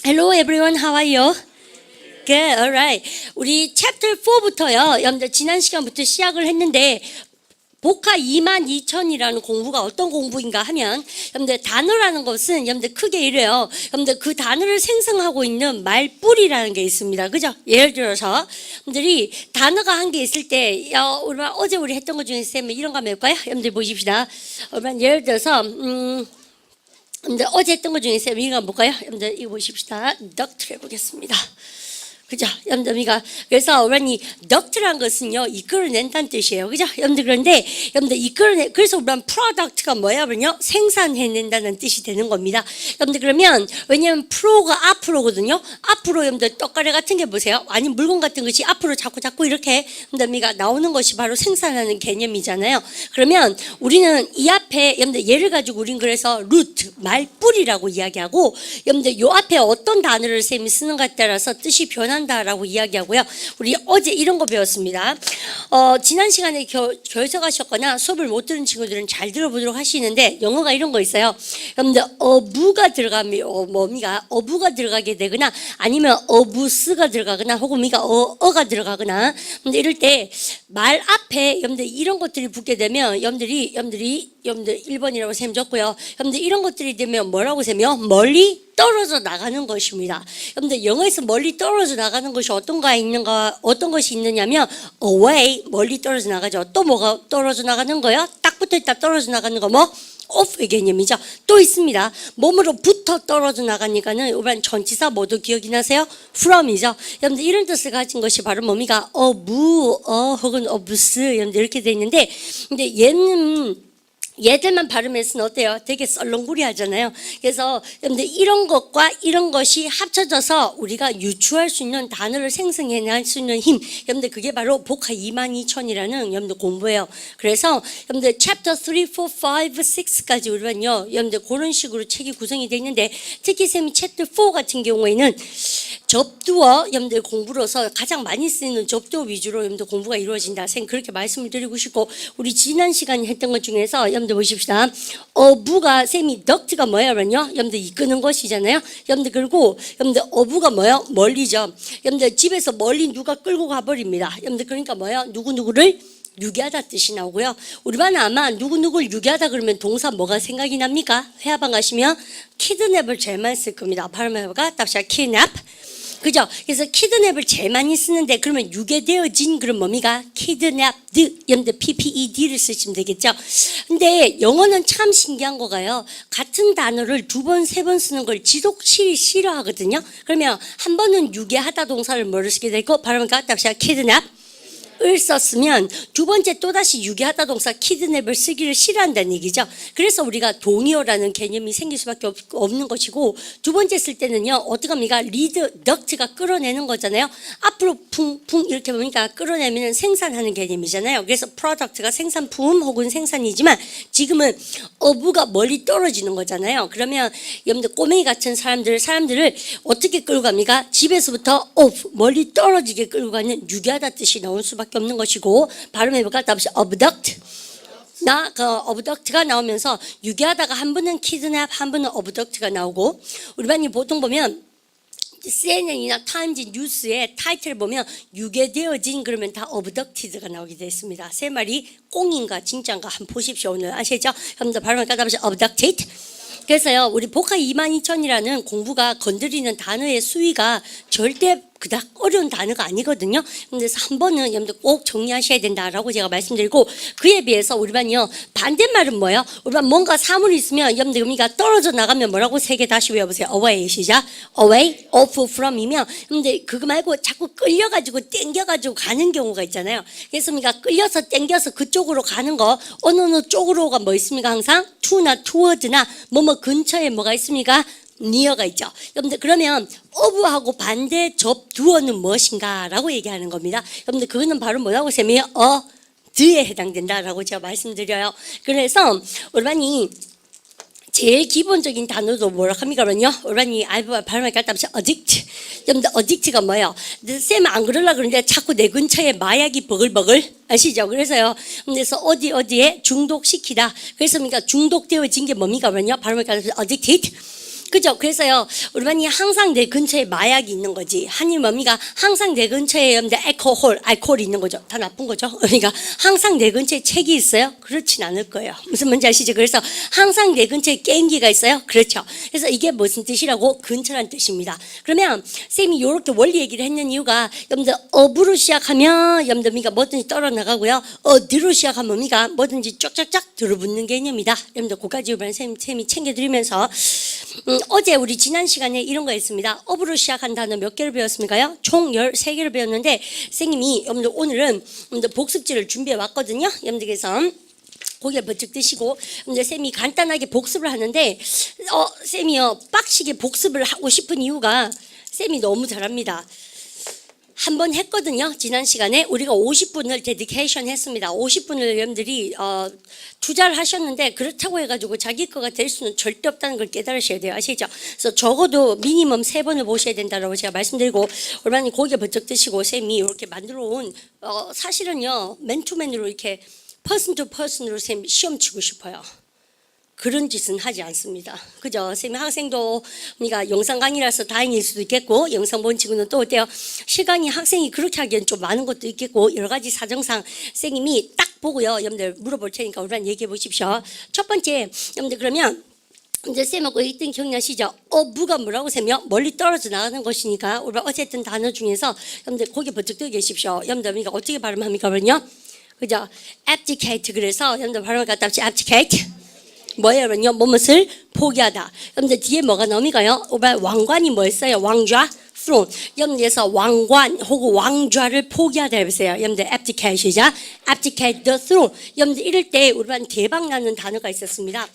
Hello everyone, how are you? Good, alright. 우리 chapter 4부터요. 여러분들 지난 시간부터 시작을 했는데 복화 22,000이라는 공부가 어떤 공부인가 하면 여러분들 단어라는 것은 여러분들 크게 이래요. 여러분들 그 단어를 생성하고 있는 말뿌리라는 게 있습니다. 그죠? 예를 들어서 여러분들이 단어가 한 개 있을 때 어제 우리 했던 것 중에서 이런 거 한번 해볼까요? 여러분들 보십시다. 예를 들어서 여러분들 어제 했던 것 중에서 이거 볼까요? 여러분들 이거 보십시다. 덕트 해보겠습니다. 그죠? 여러분들 그래서 우리는 덕트란 것은요 이끌어낸다는 뜻이에요. 그죠? 여러분들 그런데 여러분들 그래서 우리는 프로덕트가 뭐야? 그러면요 생산해낸다는 뜻이 되는 겁니다. 여러분들 그러면 왜냐면 프로가 앞으로거든요. 앞으로 여러분들 떡가래 같은 게 보세요. 아니 물건 같은 것이 앞으로 자꾸 이렇게 여러분들 나오는 것이 바로 생산하는 개념이잖아요. 그러면 우리는 이 앞에 여러분들 예를 가지고 우리는 그래서 루트 말뿌리라고 이야기하고 여러분들 요 앞에 어떤 단어를 쌤이 쓰는가에 따라서 뜻이 변한다라고 이야기하고요. 우리 어제 이런 거 배웠습니다. 지난 시간에 결석하셨거나 수업을 못 들은 친구들은 잘 들어보도록 하시는데 영어가 이런 거 있어요. 여러분들 어부가 들어가면 어부가 들어가게 되거나 아니면 어부스가 들어가거나 혹은 어가 들어가거나 근데 이럴 때 말 앞에 여러분들 이런 것들이 붙게 되면 여러분들 1번이라고 쌤 줬고요. 여러분들 이런 것들이 되면 뭐라고 쌤이요? 멀리 떨어져 나가는 것입니다. 여러분들 영어에서 멀리 떨어져 나가는 것이 어떤 것이 있느냐면 away 멀리 떨어져 나가죠. 또 뭐가 떨어져 나가는 거요? 딱 붙어 있다 떨어져 나가는 거 off의 개념이죠. 또 있습니다. 몸으로 붙어 떨어져 나가니까는 일반 전치사 모두 기억이 나세요? from이죠. 여러분들 이런 뜻을 가진 것이 바로 뭡니까? 혹은 어부스 여러분들 이렇게 돼 있는데 근데 얘들만 발음해서는 어때요? 되게 썰렁구리 하잖아요. 그래서 여러분들 이런 것과 이런 것이 합쳐져서 우리가 유추할 수 있는 단어를 생성해낼 수 있는 힘. 여러분들 그게 바로 복화 22,000이라는 여러분들 공부예요. 그래서 여러분들 chapter 3, 4, 5, 6까지 우리는요. 여러분들 그런 식으로 책이 구성이 되어 있는데 특히 쌤이 chapter 4 같은 경우에는 접두어 여러분들 공부로서 가장 많이 쓰이는 접두어 위주로 여러분들 공부가 이루어진다. 쌤 그렇게 말씀을 드리고 싶고 우리 지난 시간에 했던 것 중에서 여러분들 보십시다. 어부가 쌤이 덕트가 뭐야면요? 여러분들 이끄는 것이잖아요. 여러분들 그리고 여러분들 어부가 뭐요? 멀리죠. 여러분들 집에서 멀리 누가 끌고 가버립니다. 여러분들 그러니까 뭐요? 누구누구를 유기하다 뜻이 나오고요. 우리 반은 아마 누구누구를 유기하다 그러면 동사 뭐가 생각이 납니까? 회화방 가시면 키드냅을 제일 많이 쓸 겁니다. 발음해볼까? 답시다. 키드냅. 그죠? 그래서 키드냅을 제일 많이 쓰는데 그러면 유괴되어진 그런 뭡니까? 키드냅드 여러분들 PPED를 쓰시면 되겠죠? 근데 영어는 참 신기한 거가요. 같은 단어를 2번, 3번 쓰는 걸 지속실이 싫어하거든요. 그러면 한 번은 유괴하다 동사를 뭐를 쓰게 되고 발음할까? 답시다. 키드냅 을 썼으면 두 번째 또다시 유기하다 동사 키드냅을 쓰기를 싫어한다는 얘기죠. 그래서 우리가 동의어라는 개념이 생길 수밖에 없는 것이고 두 번째 쓸 때는요 어떻게 합니까? 리드, 덕트가 끌어내는 거잖아요. 앞으로 쿵쿵 이렇게 보니까 끌어내면 생산하는 개념이잖아요. 그래서 프로덕트가 생산품 혹은 생산이지만 지금은 어부가 멀리 떨어지는 거잖아요. 그러면 여러분들 꼬맹이 같은 사람들을 어떻게 끌고 갑니까? 집에서부터 멀리 떨어지게 끌고 가는 유기하다 뜻이 나올 수밖에 없는 것이고 발음해볼까? 답시 abduct. abduct가 나오면서 유기하다가 한 분은 kidnap, 한 분은 abduct가 나오고 우리 반이 보통 보면 CNN이나 타임즈 뉴스의 타이틀 보면 유괴되어진 그러면 다 abducted가 나오게 되어 있습니다. 세 말이 꽁인가 진짜인가 한번 보십시오. 오늘 아시죠? 여러분들 발음할까? 답시 abducted. 그래서요 우리 복화 22,000이라는 공부가 건드리는 단어의 수위가 절대 그닥 어려운 단어가 아니거든요. 그래서 한 번은 여러분들 꼭 정리하셔야 된다라고 제가 말씀드리고 그에 비해서 우리 반이요 반대말은 뭐예요? 우리 반 뭔가 사물이 있으면 여러분들 우리가 떨어져 나가면 뭐라고 세 개 다시 외워보세요. away 시작. away, off, from이면 근데 그거 말고 자꾸 끌려가지고 땡겨가지고 가는 경우가 있잖아요. 그래서 우리가 끌려서 땡겨서 그쪽으로 가는 거 어느 쪽으로가 뭐 있습니까? 항상 to나 toward나 뭐뭐 근처에 뭐가 있습니까? near가 있죠. 여러분들 그러면 of하고 반대 접두어는 무엇인가 라고 얘기하는 겁니다. 여러분들 그거는 바로 뭐라고 쌤이요? 드에 해당된다라고 제가 말씀드려요. 그래서 우리반이 제일 기본적인 단어도 뭐라 합니까? 그러면요. 우리반이 발음할까? 답시 addict. 여러분들 addict가 뭐예요? 쌤 안 그러려고 그러는데 자꾸 내 근처에 마약이 버글버글 아시죠? 그래서요. 그래서 어디에 중독시키다. 그래서 그러니까 중독되어진 게 뭡니까? 그러면요. 발음할까? addicted. 그죠? 그래서요, 우리 반이 항상 내 근처에 마약이 있는 거지. 한이 뭡니까? 항상 내 근처에 여러분들 알코올이 있는 거죠. 다 나쁜 거죠. 그러니까 항상 내 근처에 책이 있어요? 그렇진 않을 거예요. 무슨 말인지 아시죠? 그래서 항상 내 근처에 게임기가 있어요? 그렇죠. 그래서 이게 무슨 뜻이라고? 근처란 뜻입니다. 그러면 쌤이 이렇게 원리 얘기를 했는 이유가 여러분들 업으로 시작하면 여러분들 뭡니까? 뭐든지 떨어나가고요. 어디로 시작하면 뭡니까? 뭐든지 쫙쫙쫙 들어붙는 개념이다. 여러분들 그까지 우리 쌤이 챙겨드리면서 어제 우리 지난 시간에 이런 거 했습니다. 업으로 시작한 단어 몇 개를 배웠습니까요? 총 13개를 배웠는데 선생님이 여러분들 오늘은 여러분들 복습지를 준비해 왔거든요. 여러분들께서 고개 번쩍 드시고 이제 쌤이 간단하게 복습을 하는데 쌤이요 빡시게 복습을 하고 싶은 이유가 쌤이 너무 잘합니다. 한 번 했거든요. 지난 시간에 우리가 50분을 데디케이션 했습니다. 50분을 여러분들이 투자를 하셨는데 그렇다고 해가지고 자기 거가 될 수는 절대 없다는 걸 깨달으셔야 돼요. 아시죠? 그래서 적어도 미니멈 3번을 보셔야 된다고 제가 말씀드리고 얼마나 고개 번쩍 드시고 쌤이 이렇게 만들어 온 사실은요 맨투맨으로 이렇게 퍼슨 투 퍼슨으로 쌤 시험 치고 싶어요. 그런 짓은 하지 않습니다. 그죠? 쌤이 학생도 우리가 영상 강의라서 다행일 수도 있겠고 영상 본 친구는 또 어때요? 실강의 학생이 그렇게 하기엔 좀 많은 것도 있겠고 여러 가지 사정상 쌤이 딱 보고요. 여러분들 물어볼 테니까 우리랑 얘기해 보십시오. 첫 번째 여러분들 그러면 이제 쌤하고 1등 기억나시죠? 무가 뭐라고 쌤이요? 멀리 떨어져 나가는 것이니까 우리 어쨌든 단어 중에서 여러분들 고개 번쩍 들어 계십시오. 여러분들 우리가 어떻게 발음합니까? 그러면요? 그죠? abdicate 그래서 여러분들 발음을 갖다 합시다. abdicate 뭐예요? 그러면요? 무엇을 포기하다. 여러분들 뒤에 뭐가 나옵니까요? 왕관이 뭐였어요? 왕좌? throne. 여러분들에서 왕관 혹은 왕좌를 포기하다 해보세요. 여러분들 abdicate이죠? abdicate the throne. 여러분들 이럴 때 우리 반 대박 나는 단어가 있었습니다.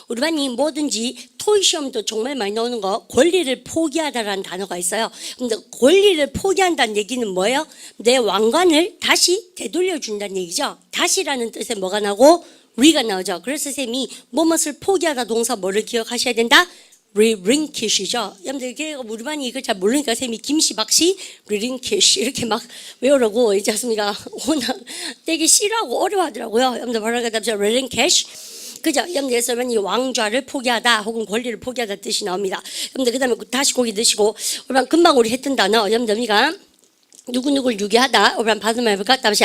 우리 반이 뭐든지 토익 시험도 정말 많이 나오는 거 권리를 포기하다라는 단어가 있어요. 근데 권리를 포기한다는 얘기는 뭐예요? 내 왕관을 다시 되돌려준다는 얘기죠. 다시라는 뜻에 뭐가 나고 re가 나오죠. 그래서 쌤이 무엇을 포기하다 동사 뭐를 기억하셔야 된다? relinquish이죠. 여러분들 우리 반이 이걸 잘 모르니까 쌤이 김씨 박씨 relinquish 이렇게 막 외우라고 있지 않습니까? 워낙 되게 싫어하고 어려워하더라고요. 여러분들 바로 가답시다. relinquish 그죠? 여러분들에서 이 왕좌를 포기하다 혹은 권리를 포기하다 뜻이 나옵니다. 여러분들 그 다음에 다시 고기 드시고 금방 우리 했던 단어 여러분들 우리가 누구누구를 유기하다 우리 받은 말 해볼까? 다시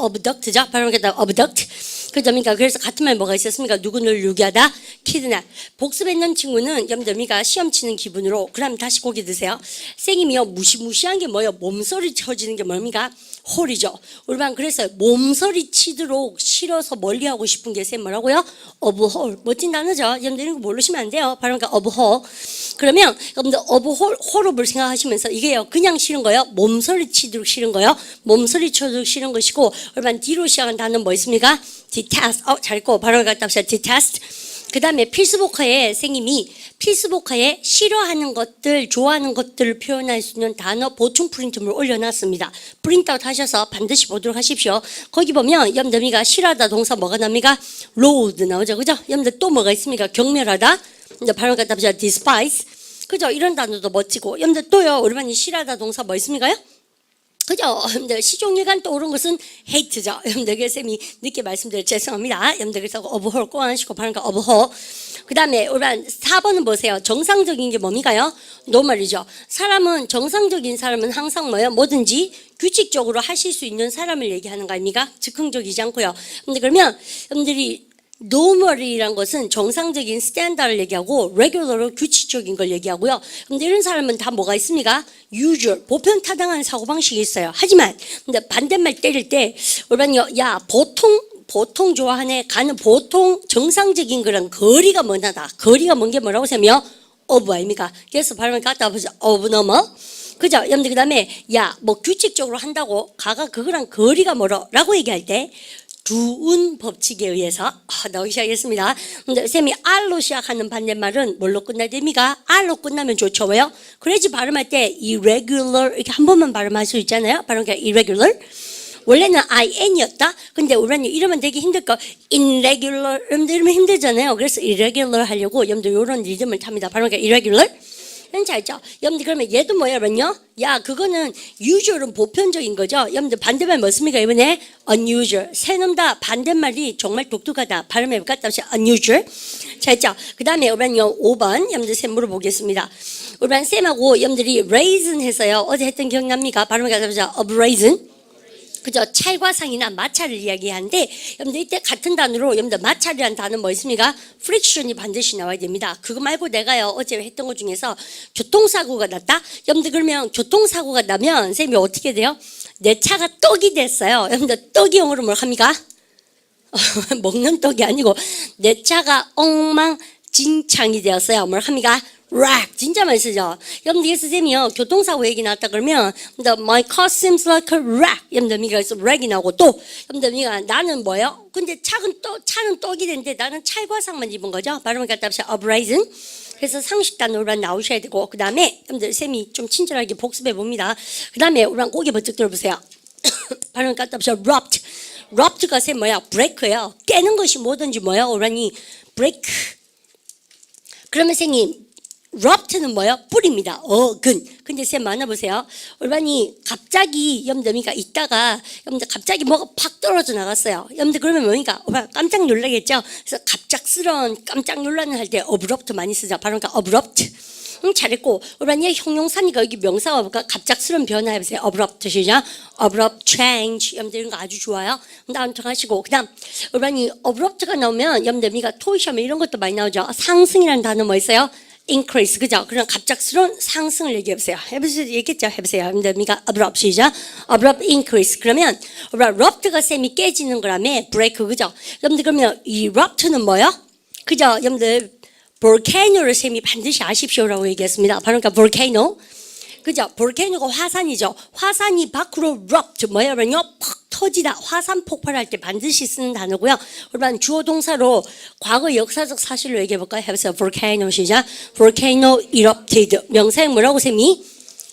abduct죠? 바로 abduct 그러니까 그래서 같은 말 뭐가 있었습니까? 누구를 유기하다 kidnap 복습했는 친구는 여러분들 시험 치는 기분으로 그럼 다시 고기 드세요. 쌤이요 무시무시한 게 뭐예요? 몸소리 쳐지는 게 뭡니까? 홀이죠. 우리 반 그래서 몸소리 치도록 싫어서 멀리하고 싶은 게 쌤 뭐라고요? of 홀 멋진 단어죠. 여러분들 이런 거 모르시면 안 돼요. 바로 of 홀 그러면 여러분들 of 홀업을 생각하시면서 이게요 그냥 싫은 거예요? 몸소리 치도록 싫은 거예요? 몸소리 쳐도록 싫은 것이고 우리 반 뒤로 시작한 단어는 뭐 있습니까? detest 잘고 바로 갖다 합시다. detest 그 다음에 필수복화에 선생님이 필수복화에 싫어하는 것들 좋아하는 것들을 표현할 수 있는 단어 보충 프린트물 올려놨습니다. 프린트아웃 하셔서 반드시 보도록 하십시오. 거기 보면 여러분들 싫어하다 동사 뭐가 납니까? loathe 나오죠. 그죠? 여러분들 또 뭐가 있습니까? 경멸하다 이제 발음 갖다 합시다. despise 그죠? 이런 단어도 멋지고 여러분들 또요 우리 반이 싫어하다 동사 뭐 있습니까요? 그죠? 여러분들 시종일관 떠오른 것은 hate죠. 여러분들 그 쌤이 늦게 말씀드려 죄송합니다. 여러분들 그래서 abhor 꼭 안 하시고 바로 abhor. 그 다음에 우리 4번은 보세요. 정상적인 게 뭡니까요? normal이죠. 사람은 정상적인 사람은 항상 뭐예요? 뭐든지 규칙적으로 하실 수 있는 사람을 얘기하는 거 아닙니까? 즉흥적이지 않고요. 근데 그러면 여러분들이 normal이란 것은 정상적인 스탠다드를 얘기하고 regular로 규칙적인 걸 얘기하고요. 근데 이런 사람은 다 뭐가 있습니까? usual, 보편타당한 사고방식이 있어요. 하지만 근데 반대말 때릴 때 우리가 야 보통 좋아하네 가는 보통 정상적인 거랑 거리가 먼하다. 거리가 먼 게 뭐라고 하면 of 아닙니까? 그래서 발음을 갖다 보죠. of normal. 그죠? 여러분들 그 다음에 야 뭐 규칙적으로 한다고 가가 그거랑 거리가 멀어 라고 얘기할 때 두운 법칙에 의해서 나오기 시작했습니다. 근데 쌤이 R로 시작하는 반대말은 뭘로 끝나야 됩니까? R로 끝나면 좋죠. 왜요? 그래야지 발음할 때 irregular 이렇게 한 번만 발음할 수 있잖아요. 발음 그냥 irregular. 원래는 IN이었다. 근데 우리는 이러면 되게 힘들 거 irregular 이러면 힘들잖아요. 그래서 irregular 하려고 여러분들 이런 리듬을 탑니다. 발음 그냥 irregular. 잘 있죠? 여러분들 그러면 얘도 뭐예요, 여러분요? 야, 그거는 usual은 보편적인 거죠? 여러분들 반대말 뭐습니까, 이번에? unusual. 세 놈 다 반대말이 정말 독특하다. 발음해볼까? 다시 unusual. 자, 있죠? 그 다음에 여러분요, 5번. 여러분들 쌤 물어보겠습니다. 우리 쌤하고 여러분들이 raisin 해서요. 어제 했던 기억납니까? 발음해보자. of raisin. 그죠? 찰과상이나 마찰을 이야기하는데 여러분들 이때 같은 단어로 여러분들 마찰이라는 단어 뭐 있습니까? friction이 반드시 나와야 됩니다. 그거 말고 내가요 어제 했던 것 중에서 교통사고가 났다? 여러분들 그러면 교통사고가 나면 쌤이 어떻게 돼요? 내 차가 떡이 됐어요. 여러분들 떡이 영어로 뭘 합니까? 먹는 떡이 아니고 내 차가 엉망진창이 되었어요. 뭘 합니까? 락 진짜 많이 쓰죠. 여러분들 예수 쌤이요 교통사고 얘기 나왔다 그러면 my car seems like a wreck. 여러분들 미가 그래서 락이 나오고 또 여러분들 미가 나는 뭐요? 근데 차는 떡이 됐는데 나는 찰과상만 입은 거죠. 발음을 갖다 합시다. uprising. 그래서 상식 단어로 나오셔야 되고 그 다음에 여러분들 쌤이 좀 친절하게 복습해 봅니다. 그 다음에 우리 고개 번쩍 들어보세요. 발음을 갖다 합시다. rupt. rupt가 쌤 뭐야? break예요. 깨는 것이 뭐든지 뭐야? 오라니 break. 그러면 선생님 rupt는 뭐예요? 뿌리입니다. 근. 근데 쌤 만나보세요. 얼마니 갑자기 여러분들 있다가 여러분들 갑자기 뭐가 팍 떨어져 나갔어요. 여러분들 그러면 뭐니까 깜짝 놀라겠죠. 그래서 갑작스러운 깜짝 놀라는 할 때 abrupt 많이 쓰죠. 바로 그러니까 abrupt. 잘했고 얼마니 형용사니까 여기 명사가 볼까? 갑작스러운 변화 해보세요. abrupt 시작. abrupt change. 여러분들 이런 거 아주 좋아요. 다음 하시고 그다음 얼마니 abrupt가 나오면 여러분들 토익 시험에 이런 것도 많이 나오죠. 상승이라는 단어 뭐 있어요? increase 그죠? 그런 갑작스러운 상승을 얘기해보세요. 해보세요. 얘기했죠? 해보세요. 여러분들 abrupt 시작. abrupt increase. 그러면 abrupt가 쌤이 깨지는 거라며 break 그죠? 여러분들 그러면 이 erupt는 뭐요? 그죠? 여러분들 volcano를 쌤이 반드시 아십시오라고 얘기했습니다. 바로 그러니까 volcano. 그죠? volcano가 화산이죠. 화산이 밖으로 erupt 뭐예요? 팍 터지다. 화산 폭발할 때 반드시 쓰는 단어고요. 그러면 주어 동사로 과거 역사적 사실로 얘기해 볼까요? 해보세요. volcano 시작. volcano erupted. 명사형 뭐라고 쌤이?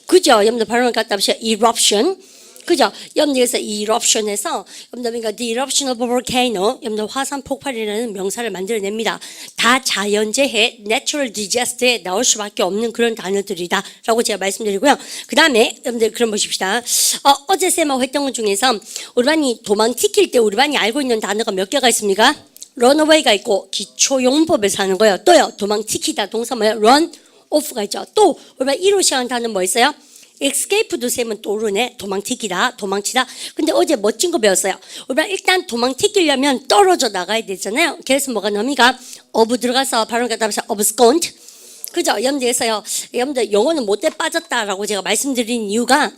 그죠? 여러분들 발음을 갖다 합시다. eruption. 그죠? 여러분들에서 이 eruption에서 여러분들 the eruption of a volcano 여러분들 화산 폭발이라는 명사를 만들어냅니다. 다 자연재해 natural disaster에 나올 수밖에 없는 그런 단어들이다 라고 제가 말씀드리고요. 그 다음에 여러분들 그럼 보십시다. 어제 쌤하고 했던 것 중에서 우리 반이 도망튀길 때 우리 반이 알고 있는 단어가 몇 개가 있습니까? runaway가 있고 기초용법에서 하는 거예요. 또요 도망튀기다 동사 뭐예요? run off가 있죠. 또 우리 반 1호 시간 단어 뭐 있어요? escape도 쌤은 또르네 도망튀기다 도망치다. 근데 어제 멋진 거 배웠어요. 우리가 일단 도망튀기려면 떨어져 나가야 되잖아요. 그래서 뭐가 납니까? of 들어가서 발음 갖다 합시다. abscond. 그죠? 여러분들에서요. 여러분들 영어는 못돼 빠졌다라고 제가 말씀드린 이유가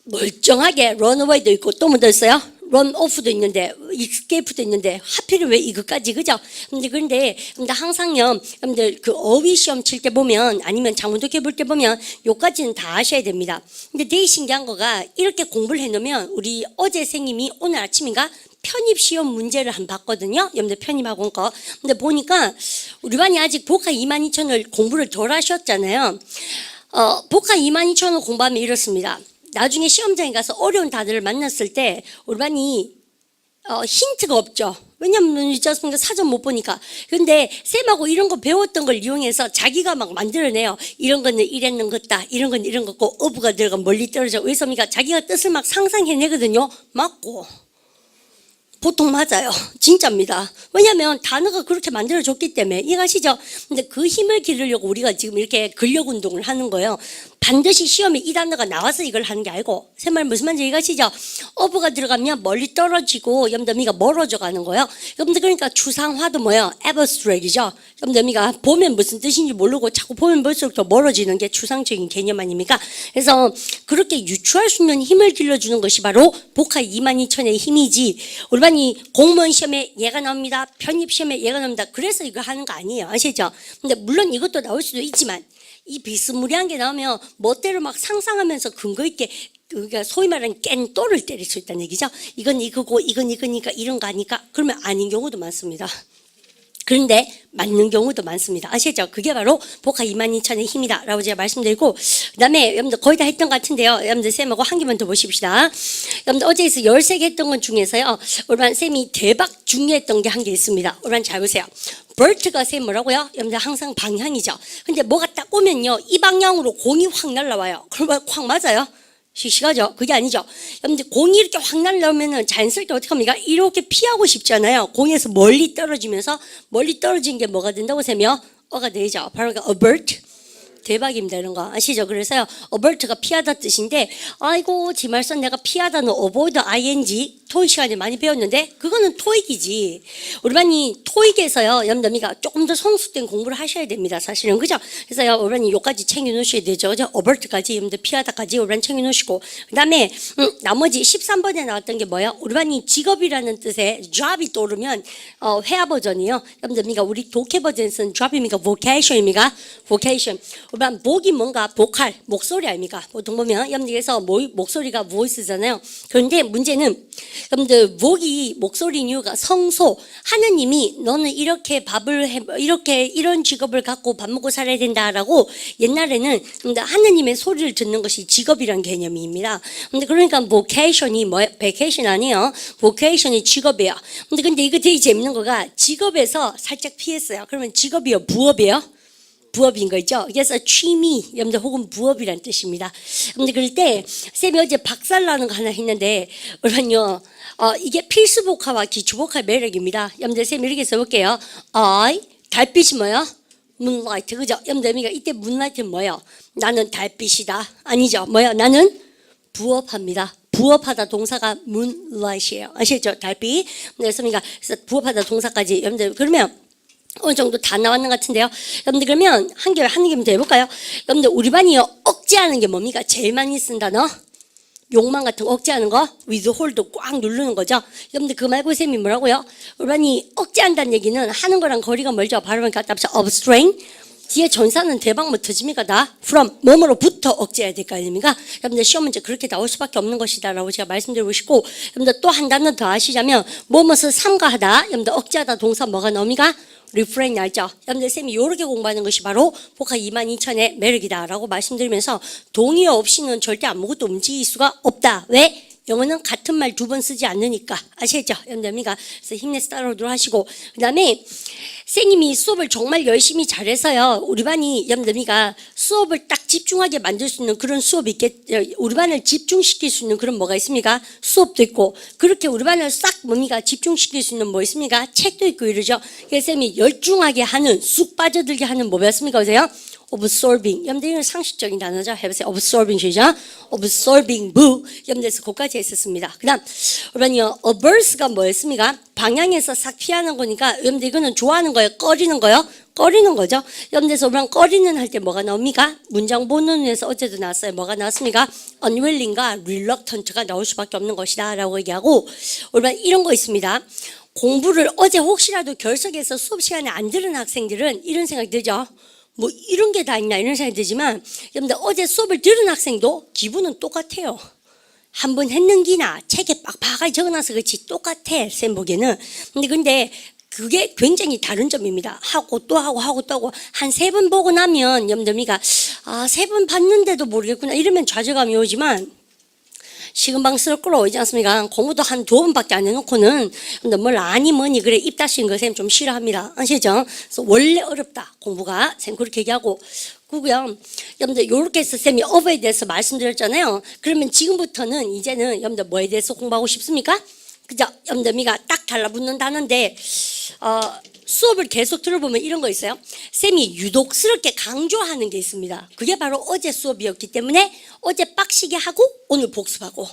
멀쩡하게 runaway도 있고 또 뭐 더 있어요? run off도 있는데 escape도 있는데 하필 왜 이것까지 그죠? 그런데 항상요 여러분들 그 어휘 시험 칠 때 보면 아니면 장문독해 볼 때 보면 요까지는 다 아셔야 됩니다. 근데 되게 신기한 거가 이렇게 공부를 해놓으면 우리 어제 선생님이 오늘 아침인가 편입 시험 문제를 한 봤거든요. 여러분들 편입학원 거. 근데 보니까 우리 반이 아직 복화 22,000을 공부를 덜 하셨잖아요. 복화 22,000을 공부하면 이렇습니다. 나중에 시험장에 가서 어려운 단어를 만났을 때 우리 반이 힌트가 없죠. 왜냐면 있잖습니까? 사전 못 보니까. 근데 쌤하고 이런 거 배웠던 걸 이용해서 자기가 막 만들어내요. 이런 거는 이랬는 것다. 이런 건 이런 거고 어부가 들어가 멀리 떨어져. 왜서입니까? 자기가 뜻을 막 상상해내거든요. 맞고. 보통 맞아요. 진짜입니다. 왜냐하면 단어가 그렇게 만들어졌기 때문에 이해가시죠? 근데 그 힘을 기르려고 우리가 지금 이렇게 근력 운동을 하는 거예요. 반드시 시험에 이 단어가 나와서 이걸 하는 게 아니고 새 말 무슨 말인지 이해가시죠? 어부가 들어가면 멀리 떨어지고 염더미가 멀어져 가는 거예요. 여러분들 그러니까 추상화도 뭐예요? abstract이죠. 염더미가 보면 무슨 뜻인지 모르고 자꾸 보면 볼수록 더 멀어지는 게 추상적인 개념 아닙니까? 그래서 그렇게 유추할 수 있는 힘을 길러주는 것이 바로 복화 22,000의 힘이지 우리반이 공무원 시험에 얘가 나옵니다. 편입 시험에 얘가 나옵니다. 그래서 이거 하는 거 아니에요. 아시죠? 근데 물론 이것도 나올 수도 있지만 이 비스무리한 게 나오면 멋대로 막 상상하면서 근거 있게 그러니까 소위 말하는 깬또를 때릴 수 있다는 얘기죠. 이건 이거고 이건 이거니까 이런 거 아니까 그러면 아닌 경우도 많습니다. 그런데 맞는 경우도 많습니다. 아시죠? 그게 바로 복화 22,000의 힘이다 라고 제가 말씀드리고, 그 다음에 여러분들 거의 다 했던 것 같은데요. 여러분들 쌤하고 한 개만 더 보십시다. 여러분들 어제에서 13개 했던 것 중에서요, 올반 쌤이 대박 중요했던 게 한 개 있습니다. 올반 잘 보세요. 버트가 쌤 뭐라고요? 여러분들 항상 방향이죠. 근데 뭐가 딱 오면요, 이 방향으로 공이 확 날라와요. 그러면 확 맞아요? 씩씩하죠? 그게 아니죠. 여러분들 공이 이렇게 확 날라오면은 자연스럽게 어떻게 합니까? 이렇게 피하고 싶잖아요. 공에서 멀리 떨어지면서, 멀리 떨어진 게 뭐가 된다고 세며? 어가 되죠. 바로 avert. 대박입니다. 이런 거 아시죠? 그래서요, avert가 피하다 뜻인데, 아이고 지말선 내가 피하다는 avoid ing 토익 시간에 많이 배웠는데 그거는 토익이지. 우리 반이 토익에서요, 여러분들이가 조금 더 성숙된 공부를 하셔야 됩니다. 사실은 그죠? 그래서요, 우리 반이 요까지 챙겨 놓으셔야 되죠. 그죠? avert까지, 여러분들 피하다까지 우리 반 챙겨 놓으시고, 그다음에 나머지 13번에 나왔던 게 뭐예요? 우리 반이 직업이라는 뜻의 job이 떠오르면 회화 버전이요. 여러분들이가 우리 독해 버전에 쓴 job입니까? vocation입니까? vocation. 우리 반 목이 뭔가 보컬, 목소리 아닙니까? 보통 보면 여러분들께서 목소리가 voice잖아요. 그런데 문제는 여러분들 목이 목소리인 이유가 성소, 하느님이 너는 이렇게 밥을 해, 이렇게 이런 직업을 갖고 밥 먹고 살아야 된다라고 옛날에는 하느님의 소리를 듣는 것이 직업이란 개념입니다. 근데 그러니까 vocation이 뭐예요? vacation 아니에요. vocation이 직업이에요. 근데 이거 되게 재밌는 거가 직업에서 살짝 피했어요. 그러면 직업이요, 부업이에요? 부업인 거 있죠? 그래서 취미, 여러분들 혹은 부업이란 뜻입니다. 근데 그럴 때 쌤이 어제 박살나는 거 하나 했는데, 여러분요, 이게 필수 복화와 기초 복화의 매력입니다. 여러분들 쌤이 이렇게 써볼게요. 달빛이 뭐예요? moonlight, 그죠? 여러분들 이때 moonlight는 뭐예요? 나는 달빛이다. 아니죠? 뭐예요? 나는 부업합니다. 부업하다 동사가 moonlight이에요. 아시죠? 달빛. 그래서 부업하다 동사까지 여러분들 그러면 어느 정도 다 나왔는 것 같은데요. 여러분들 그러면 한 개만 더 해볼까요? 여러분들 우리 반이요, 억제하는 게 뭡니까? 제일 많이 쓴 단어? 욕망 같은 거 억제하는 거? withhold 꽉 누르는 거죠. 여러분들 그 말고 쌤이 뭐라고요? 우리 반이 억제한다는 얘기는 하는 거랑 거리가 멀죠. 발음을 갖다 합쳐 abstrain. 뒤에 전사는 대박 못 터집니까? 다 from 뭐뭐로부터 억제해야 될 거 아닙니까? 여러분들 시험 문제 그렇게 나올 수밖에 없는 것이다라고 제가 말씀드리고 싶고, 여러분들 또 한 단어 더 아시자면 뭐뭇을 삼가하다, 여러분들 억제하다 동사 뭐가 나옵니까? refrain 알죠? 여러분들 쌤이 이렇게 공부하는 것이 바로 복화 22,000의 매력이다라고 말씀드리면서, 동의 없이는 절대 아무것도 움직일 수가 없다. 왜? 영어는 같은 말 두 번 쓰지 않으니까. 아시겠죠? 여러분들 그래서 힘내서 따라오도록 하시고, 그 다음에 선생님이 수업을 정말 열심히 잘해서요, 우리 반이 여러분들 수업을 딱 집중하게 만들 수 있는 그런 수업이 우리 반을 집중시킬 수 있는 그런 뭐가 있습니까? 수업도 있고, 그렇게 우리 반을 싹 집중시킬 수 있는 뭐 있습니까? 책도 있고 이러죠. 그래서 쌤이 열중하게 하는, 쑥 빠져들게 하는 뭐였습니까? 보세요. absorbing. 여러분들 이건 상식적인 단어죠. 해보세요. absorbing 시죠. absorbing 부. 여러분들에서 거기까지 했었습니다. 그 다음 여러분요, averse가 뭐였습니까? 방향에서 싹 피하는 거니까 여러분들 이거는 좋아하는 거예요? 꺼리는 거예요? 꺼리는 거죠. 여러분들에서 우리랑 꺼리는 할 때 뭐가 나옵니까? 문장 본문에서 어제도 나왔어요. 뭐가 나왔습니까? unwilling과 reluctant가 나올 수밖에 없는 것이다 라고 얘기하고, 우리가 이런 거 있습니다. 공부를 어제 혹시라도 결석해서 수업 시간에 안 들은 학생들은 이런 생각 들죠. 뭐 이런 게 다 있나 이런 생각이 들지만, 여러분들 어제 수업을 들은 학생도 기분은 똑같아요. 한 번 했는기나 책에 빡빡하게 적어놔서 그렇지 똑같아 쌤 보기에는. 근데 그게 굉장히 다른 점입니다. 하고 또 하고 또 하고 한 3번 보고 나면 여러분들 3번 봤는데도 모르겠구나 이러면 좌절감이 오지만, 시금방스럽고 오지 않습니까? 공부도 한 2번밖에 안 해놓고는 뭘 아니 뭐니 그래 입 다시는 거 쌤 좀 싫어합니다. 아시죠? 그래서 원래 어렵다 공부가 쌤 그렇게 얘기하고 그고요. 여러분들 요렇게 해서 쌤이 어버에 대해서 말씀드렸잖아요. 그러면 지금부터는 이제는 여러분들 뭐에 대해서 공부하고 싶습니까? 그죠? 여러분들 딱 달라붙는 단어인데 수업을 계속 들어보면 이런 거 있어요. 쌤이 유독스럽게 강조하는 게 있습니다. 그게 바로 어제 수업이었기 때문에 어제 빡시게 하고 오늘 복습하고,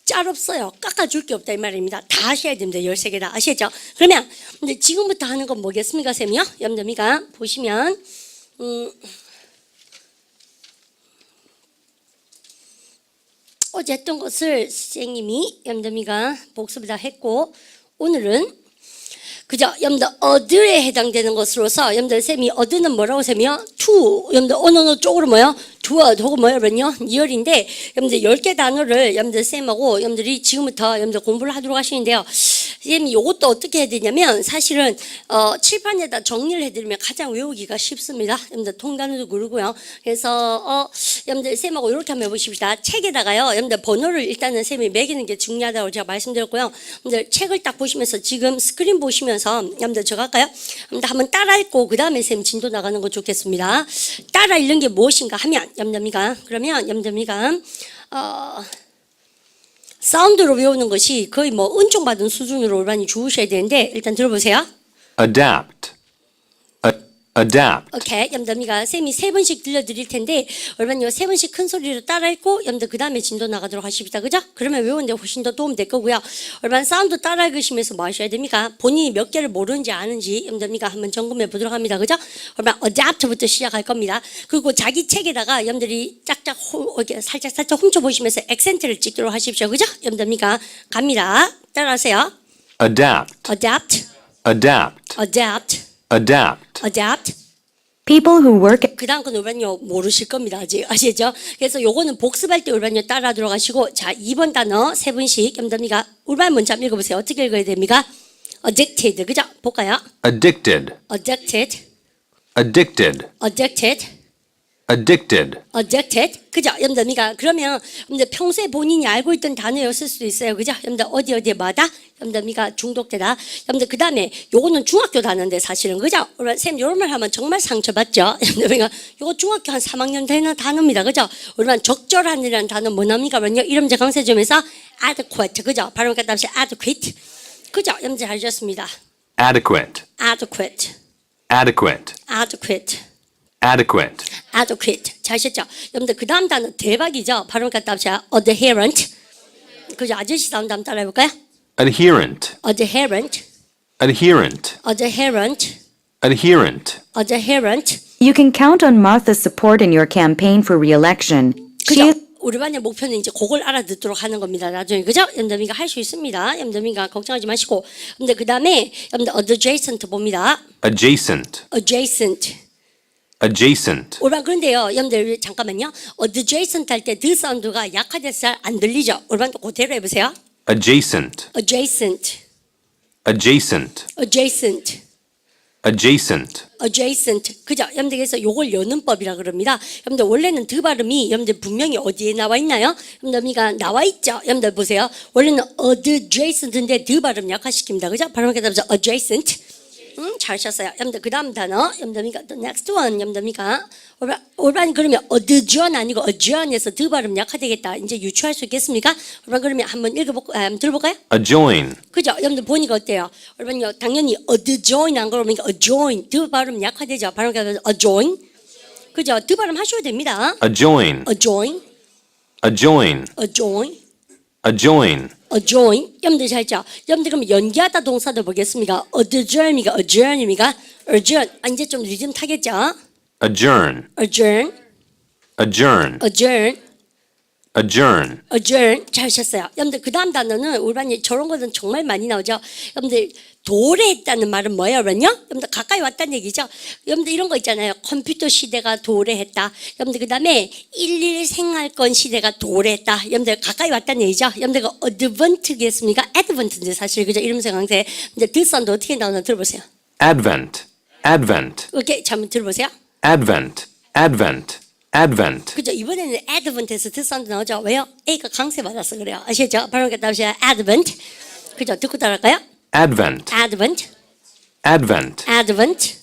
짤 없어요. 깎아줄 게 없다 이 말입니다. 다 하셔야 됩니다. 13개 다 아시겠죠? 그러면 근데 지금부터 하는 건 뭐겠습니까 쌤이요? 여러분들 보시면 어제 했던 것을 선생님이 여러분들 복습을 다 했고, 오늘은 그죠? 여러분들 어드에 해당되는 것으로서 여러분들 쌤이 어드는 뭐라고 쌤이요? to 여러분들 언어 쪽으로 뭐요? toward 혹은 뭐요? 여러분요? near인데 여러분들 10개 단어를 여러분들 쌤하고 여러분들이 지금부터 여러분들 공부를 하도록 하시는데요. 쌤이 이것도 어떻게 해야 되냐면 사실은 칠판에다 정리를 해드리면 가장 외우기가 쉽습니다. 여러분들 통단어도 그러고요. 그래서 여러분들 쌤하고 이렇게 한번 해보십시다. 책에다가요. 여러분들 번호를 일단은 쌤이 매기는 게 중요하다고 제가 말씀드렸고요. 여러분들 책을 딱 보시면서 지금 스크린 보시면서 여러분들 저거 할까요? 여러분들 한번 따라 읽고 그 다음에 쌤 진도 나가는 거 좋겠습니다. 따라 읽는 게 무엇인가 하면 염점이가 그러면 염점이가 사운드로 외우는 것이 거의 뭐 은총받은 수준으로 많이 주우셔야 되는데 일단 들어보세요. adapt, adapt, 오케이, 염담이가 쌤이 3번씩 들려드릴 텐데 얼마나 3번씩 큰 소리로 따라 읽고 염담 그 다음에 진도 나가도록 하십시다. 그죠? 그러면 외우는데 훨씬 더 도움 될 거고요. 얼마나 사운드 따라 읽으시면서 뭐 하셔야 됩니까? 본인이 몇 개를 모르는지 아는지 염담이가 한번 점검해 보도록 합니다. 그죠? 얼마나 adapt부터 시작할 겁니다. 그리고 자기 책에다가 염들이 짝짝 이렇게 살짝 훔쳐보시면서 액센트를 찍도록 하십시오. 그죠? 염담이가 갑니다. 따라하세요. adapt, adapt, adapt, adapt, adapt, adapt. People who work 그 다음 건 올반요 모르실 겁니다. 아직 아시죠? 그래서 요거는 복습할 때 올반요 따라 들어가시고 자 2번 단어 3분씩 염담이가 올반 먼저 한번 읽어보세요. 어떻게 읽어야 됩니까? addicted 그죠? 볼까요? addicted, addicted, addicted, addicted, addicted, addicted 그죠? 염담이가 그러면 염담 평소에 본인이 알고 있던 단어였을 수도 있어요. 그죠? 염담 어디마다 염담이가 중독되다. 염담 그 다음에 요거는 중학교 단어인데 사실은 그죠? 쌤 요런 말 하면 정말 상처받죠? 염담이가 요거 중학교 한 3학년 되는 단어입니다. 그죠? 우리가 적절한이라는 단어 뭐 납니까? 이름제 강세점에서 adequate 그죠? 발음 갖다 합시다. adequate 그죠? 염제 잘 주셨습니다. adequate, adequate, adequate, adequate. adequate, adequate 잘하셨죠? 여러분들 그 다음 단어 대박이죠? 발음 갖다 합시다. adherent 그죠? 아저씨 사운드 한번 따라 해볼까요? adherent, adherent, adherent, adherent, adherent, adherent You can count on Martha's support in your campaign for re-election. 그죠? She 우리 반의 목표는 이제 그걸 알아듣도록 하는 겁니다. 나중에 그죠? 염담이가 할 수 있습니다. 염담이가 걱정하지 마시고 근데 그 다음에 염담 adjacent 봅니다. adjacent, adjacent adjacent, 올반 그런데요, 여러분들 잠깐만요. adjacent 할 때 the 사운드가 약화돼서 잘 안 들리죠? 올반도 그대로 해보세요. adjacent, adjacent, adjacent, adjacent, adjacent, adjacent. 그죠? 여러분들 그래서 요걸 여는 법이라 그럽니다. 여러분들 원래는 드 발음이 여러분들 분명히 어디에 나와 있나요? 여러분들 나와 있죠? 여러분들 보세요. 원래는 adjacent인데 드 발음 약화시킵니다. 그죠? 발음하게 되면서 adjacent. 잘하셨어요. 여러분들 그 다음 단어 여러분들 the next one 여러분들 올반 그러면 adjoin 아니고 adjoin에서 드 발음 약화되겠다. 이제 유추할 수 있겠습니까? 올반 그러면 한번 들어볼까요? adjoin, 그죠? 여러분들 보니까 어때요? 올반요 당연히 adjoin 안 그러니까 adjoin 드 발음 약화되죠. 발음 가서 adjoin 그죠? 드 발음 하셔야 됩니다. adjoin, adjoin, adjoin, adjoin, adjoin, adjoin. 여러분들 잘 죠? 여러분들 그럼 연기하다 동사도 보겠습니까? adjourn입니까? adjourn입니까? adjourn. 이제 좀 리듬 타겠죠? adjourn, adjourn, adjourn, adjourn, adjourn, adjourn. 잘하셨어요. 여러분들 그 다음 단어는 우리 저런 거는 정말 많이 나오죠. 여러분들 도래했다는 말은 뭐예요, 여러분요? 여러분들 가까이 왔다는 얘기죠. 여러분들 이런 거 있잖아요. 컴퓨터 시대가 도래했다. 여러분들 그 다음에 일일 생활권 시대가 도래했다. 여러분들 가까이 왔다는 얘기죠. 여러분들 그 advant겠습니까? advant인데 사실 그죠? 이름 생각세. 근데 그 사운드 어떻게 나오나 들어보세요. advent, advent, 이렇게 한번 들어보세요. advent, advent, advent, 그죠? 이번에는 advent에서 그 사운드 나오죠. 왜요? A가 강세 받아서 그래요. 아시죠? 바로 갖다 합시다. advent. 그죠? 듣고 따라할까요? advent, advent, advent, advent,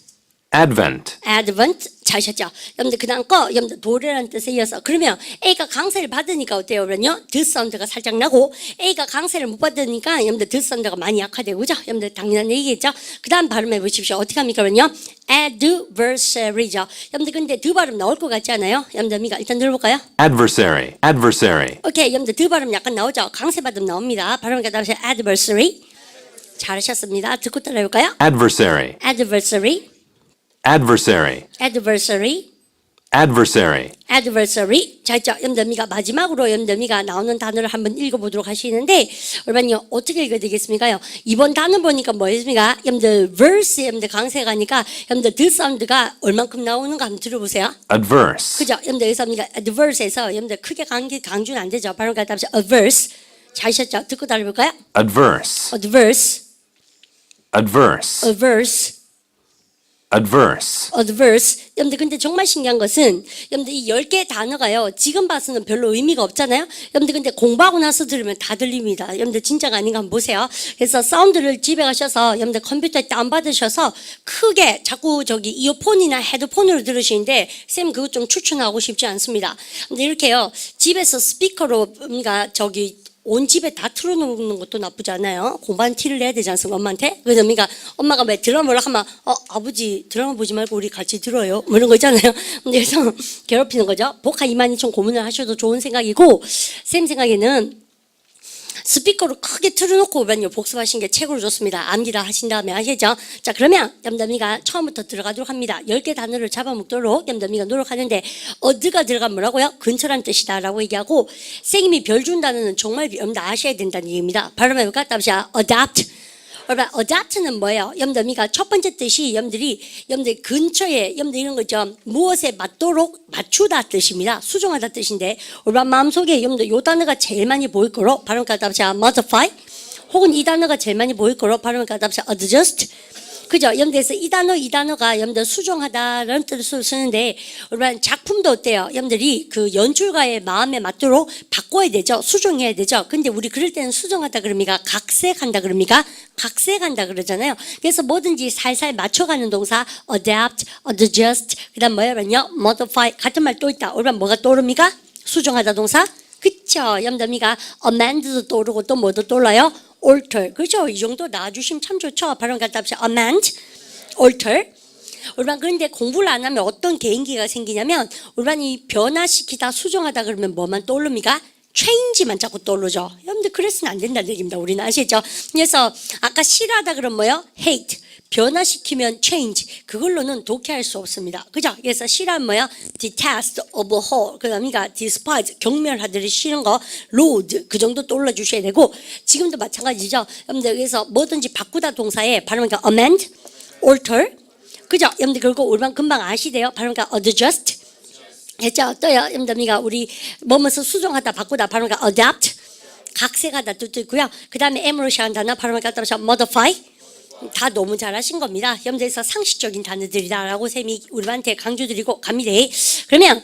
advent, advent. 잘하셨죠? 여러분들 그 다음 거 여러분들 도래라는 뜻에 이어서 그러면 A가 강세를 받으니까 어때요? 그러면요? 드 사운드가 살짝 나고 A가 강세를 못 받으니까 여러분들 드 사운드가 많이 약화되고 그죠? 여러분들 당연한 얘기겠죠? 그 다음 발음해 보십시오. 어떻게 합니까? 그러면요? adversary죠. 여러분들 근데 드 발음 나올 것 같지 않아요? 여러분들 일단 들어볼까요? adversary, adversary, 오케이. 여러분들 드 발음 약간 나오죠? 강세 발음 나옵니다. 발음 갖다 하세요. adversary. 잘하셨습니다. 듣고 따라해볼까요? adversary, adversary, adversary, adversary, adversary, adversary. 자, 있죠. 염더미가 마지막으로 염더미가 나오는 단어를 한번 읽어보도록 하시는데, 여러분요, 어떻게 읽어야 되겠습니까요? 이번 단어 보니까 뭐였습니까? 염더 verse, 염더 강세가니까, 염더 the 사운드가 얼만큼 나오는가 한번 들어보세요. adverse, 그죠? 염더 여기서 adverse에서 염더 크게 강조는 안 되죠. 발음 갖다 합시다. adverse. 잘 하셨죠? 듣고 따라해볼까요? adverse, adverse, adverse, adverse. adverse, adverse. 여러분들 근데 정말 신기한 것은 여러분들 이 10개 단어가요. 지금 봐서는 별로 의미가 없잖아요. 여러분들 근데 공부하고 나서 들으면 다 들립니다. 여러분들 진짜가 아닌가 한번 보세요. 그래서 사운드를 집에 가셔서 여러분들 컴퓨터에 다운받으셔서 크게 자꾸 저기 이어폰이나 헤드폰으로 들으시는데 쌤 그거 좀 추천하고 싶지 않습니다. 근데 이렇게요. 집에서 스피커로 그러니까 저기 온 집에 다 틀어놓는 것도 나쁘지 않아요. 공부한 티를 내야 되지 않습니까? 엄마한테? 그래서 엄마가 왜 드라마를 하면 아버지 드라마 보지 말고 우리 같이 들어요. 뭐 이런 거 있잖아요. 그래서 괴롭히는 거죠. 복화 22,000 고문을 하셔도 좋은 생각이고 쌤 생각에는 스피커로 크게 틀어놓고 오면요 복습하신 게 최고로 좋습니다. 암기다 하신 다음에 아시죠? 자 그러면 염담이가 처음부터 들어가도록 합니다. 10개 단어를 잡아먹도록 염담이가 노력하는데 어드가 들어가면 뭐라고요? 근처란 뜻이다 라고 얘기하고 선생님이 별 준 단어는 정말 염담 아셔야 된다는 얘기입니다. 발음해볼까? 답시야 adapt. 여러분, adapt는 뭐예요? 염담이가 첫 번째 뜻이 염들이 근처에 염들 이런 거죠. 무엇에 맞도록 맞추다 뜻입니다. 수정하다 뜻인데 여러분 마음속에 염들 요 단어가 제일 많이 보일 거로 발음가 답시야 modify 혹은 이 단어가 제일 많이 보일 거로 발음가 답시야 adjust. 그죠? 염두에서 이 단어가 염두 수정하다라는 뜻을 쓰는데, 여러분 작품도 어때요? 염들이 그 연출가의 마음에 맞도록 바꿔야 되죠. 수정해야 되죠. 근데 우리 그럴 때는 수정하다 그럽니까? 각색한다 그럽니까? 각색한다 그러잖아요. 그래서 뭐든지 살살 맞춰가는 동사, adapt, adjust, 그 다음 뭐냐면요? modify. 같은 말 또 있다. 여러분 뭐가 떠오릅니까? 수정하다 동사? 그쵸? 염두미가 amend도 떠오르고 또 뭐도 떠올라요? alter. 그죠? 이 정도 놔주시면 참 좋죠. 발음 갖다 합시다. amend, alter. 우리반 그런데 공부를 안 하면 어떤 개인기가 생기냐면 우리반이 변화시키다 수정하다 그러면 뭐만 떠오릅니까? change만 자꾸 떠오르죠. 여러분들 그랬으면 안 된다는 얘기입니다. 우리는 아시죠? 그래서 아까 싫어하다 그러면 뭐요? hate. 변화시키면 change. 그걸로는 독해할 수 없습니다. 그죠? 그래서 싫어하면 뭐야? detest, abhor. 그러니까 despise. 경멸하듯이 싫은 거. loathe. 그 정도 떠올려 주셔야 되고 지금도 마찬가지죠. 여러분들 그래서 뭐든지 바꾸다 동사에 발음하니까 amend, alter. 그죠? 여러분들 그리고 우리만 금방 아시대요. 발음하니까 adjust. 했죠? 또요. 여러분들 우리 뭐뭐서 수정하다 바꾸다 발음하니까 adapt. 각색하다 뜻도 있고요. 그 다음에 M으로 시작한 단어 발음하니까 modify. 다 너무 잘하신 겁니다. 염두에서 상식적인 단어들이다라고 쌤이 우리한테 강조드리고 갑니다. 그러면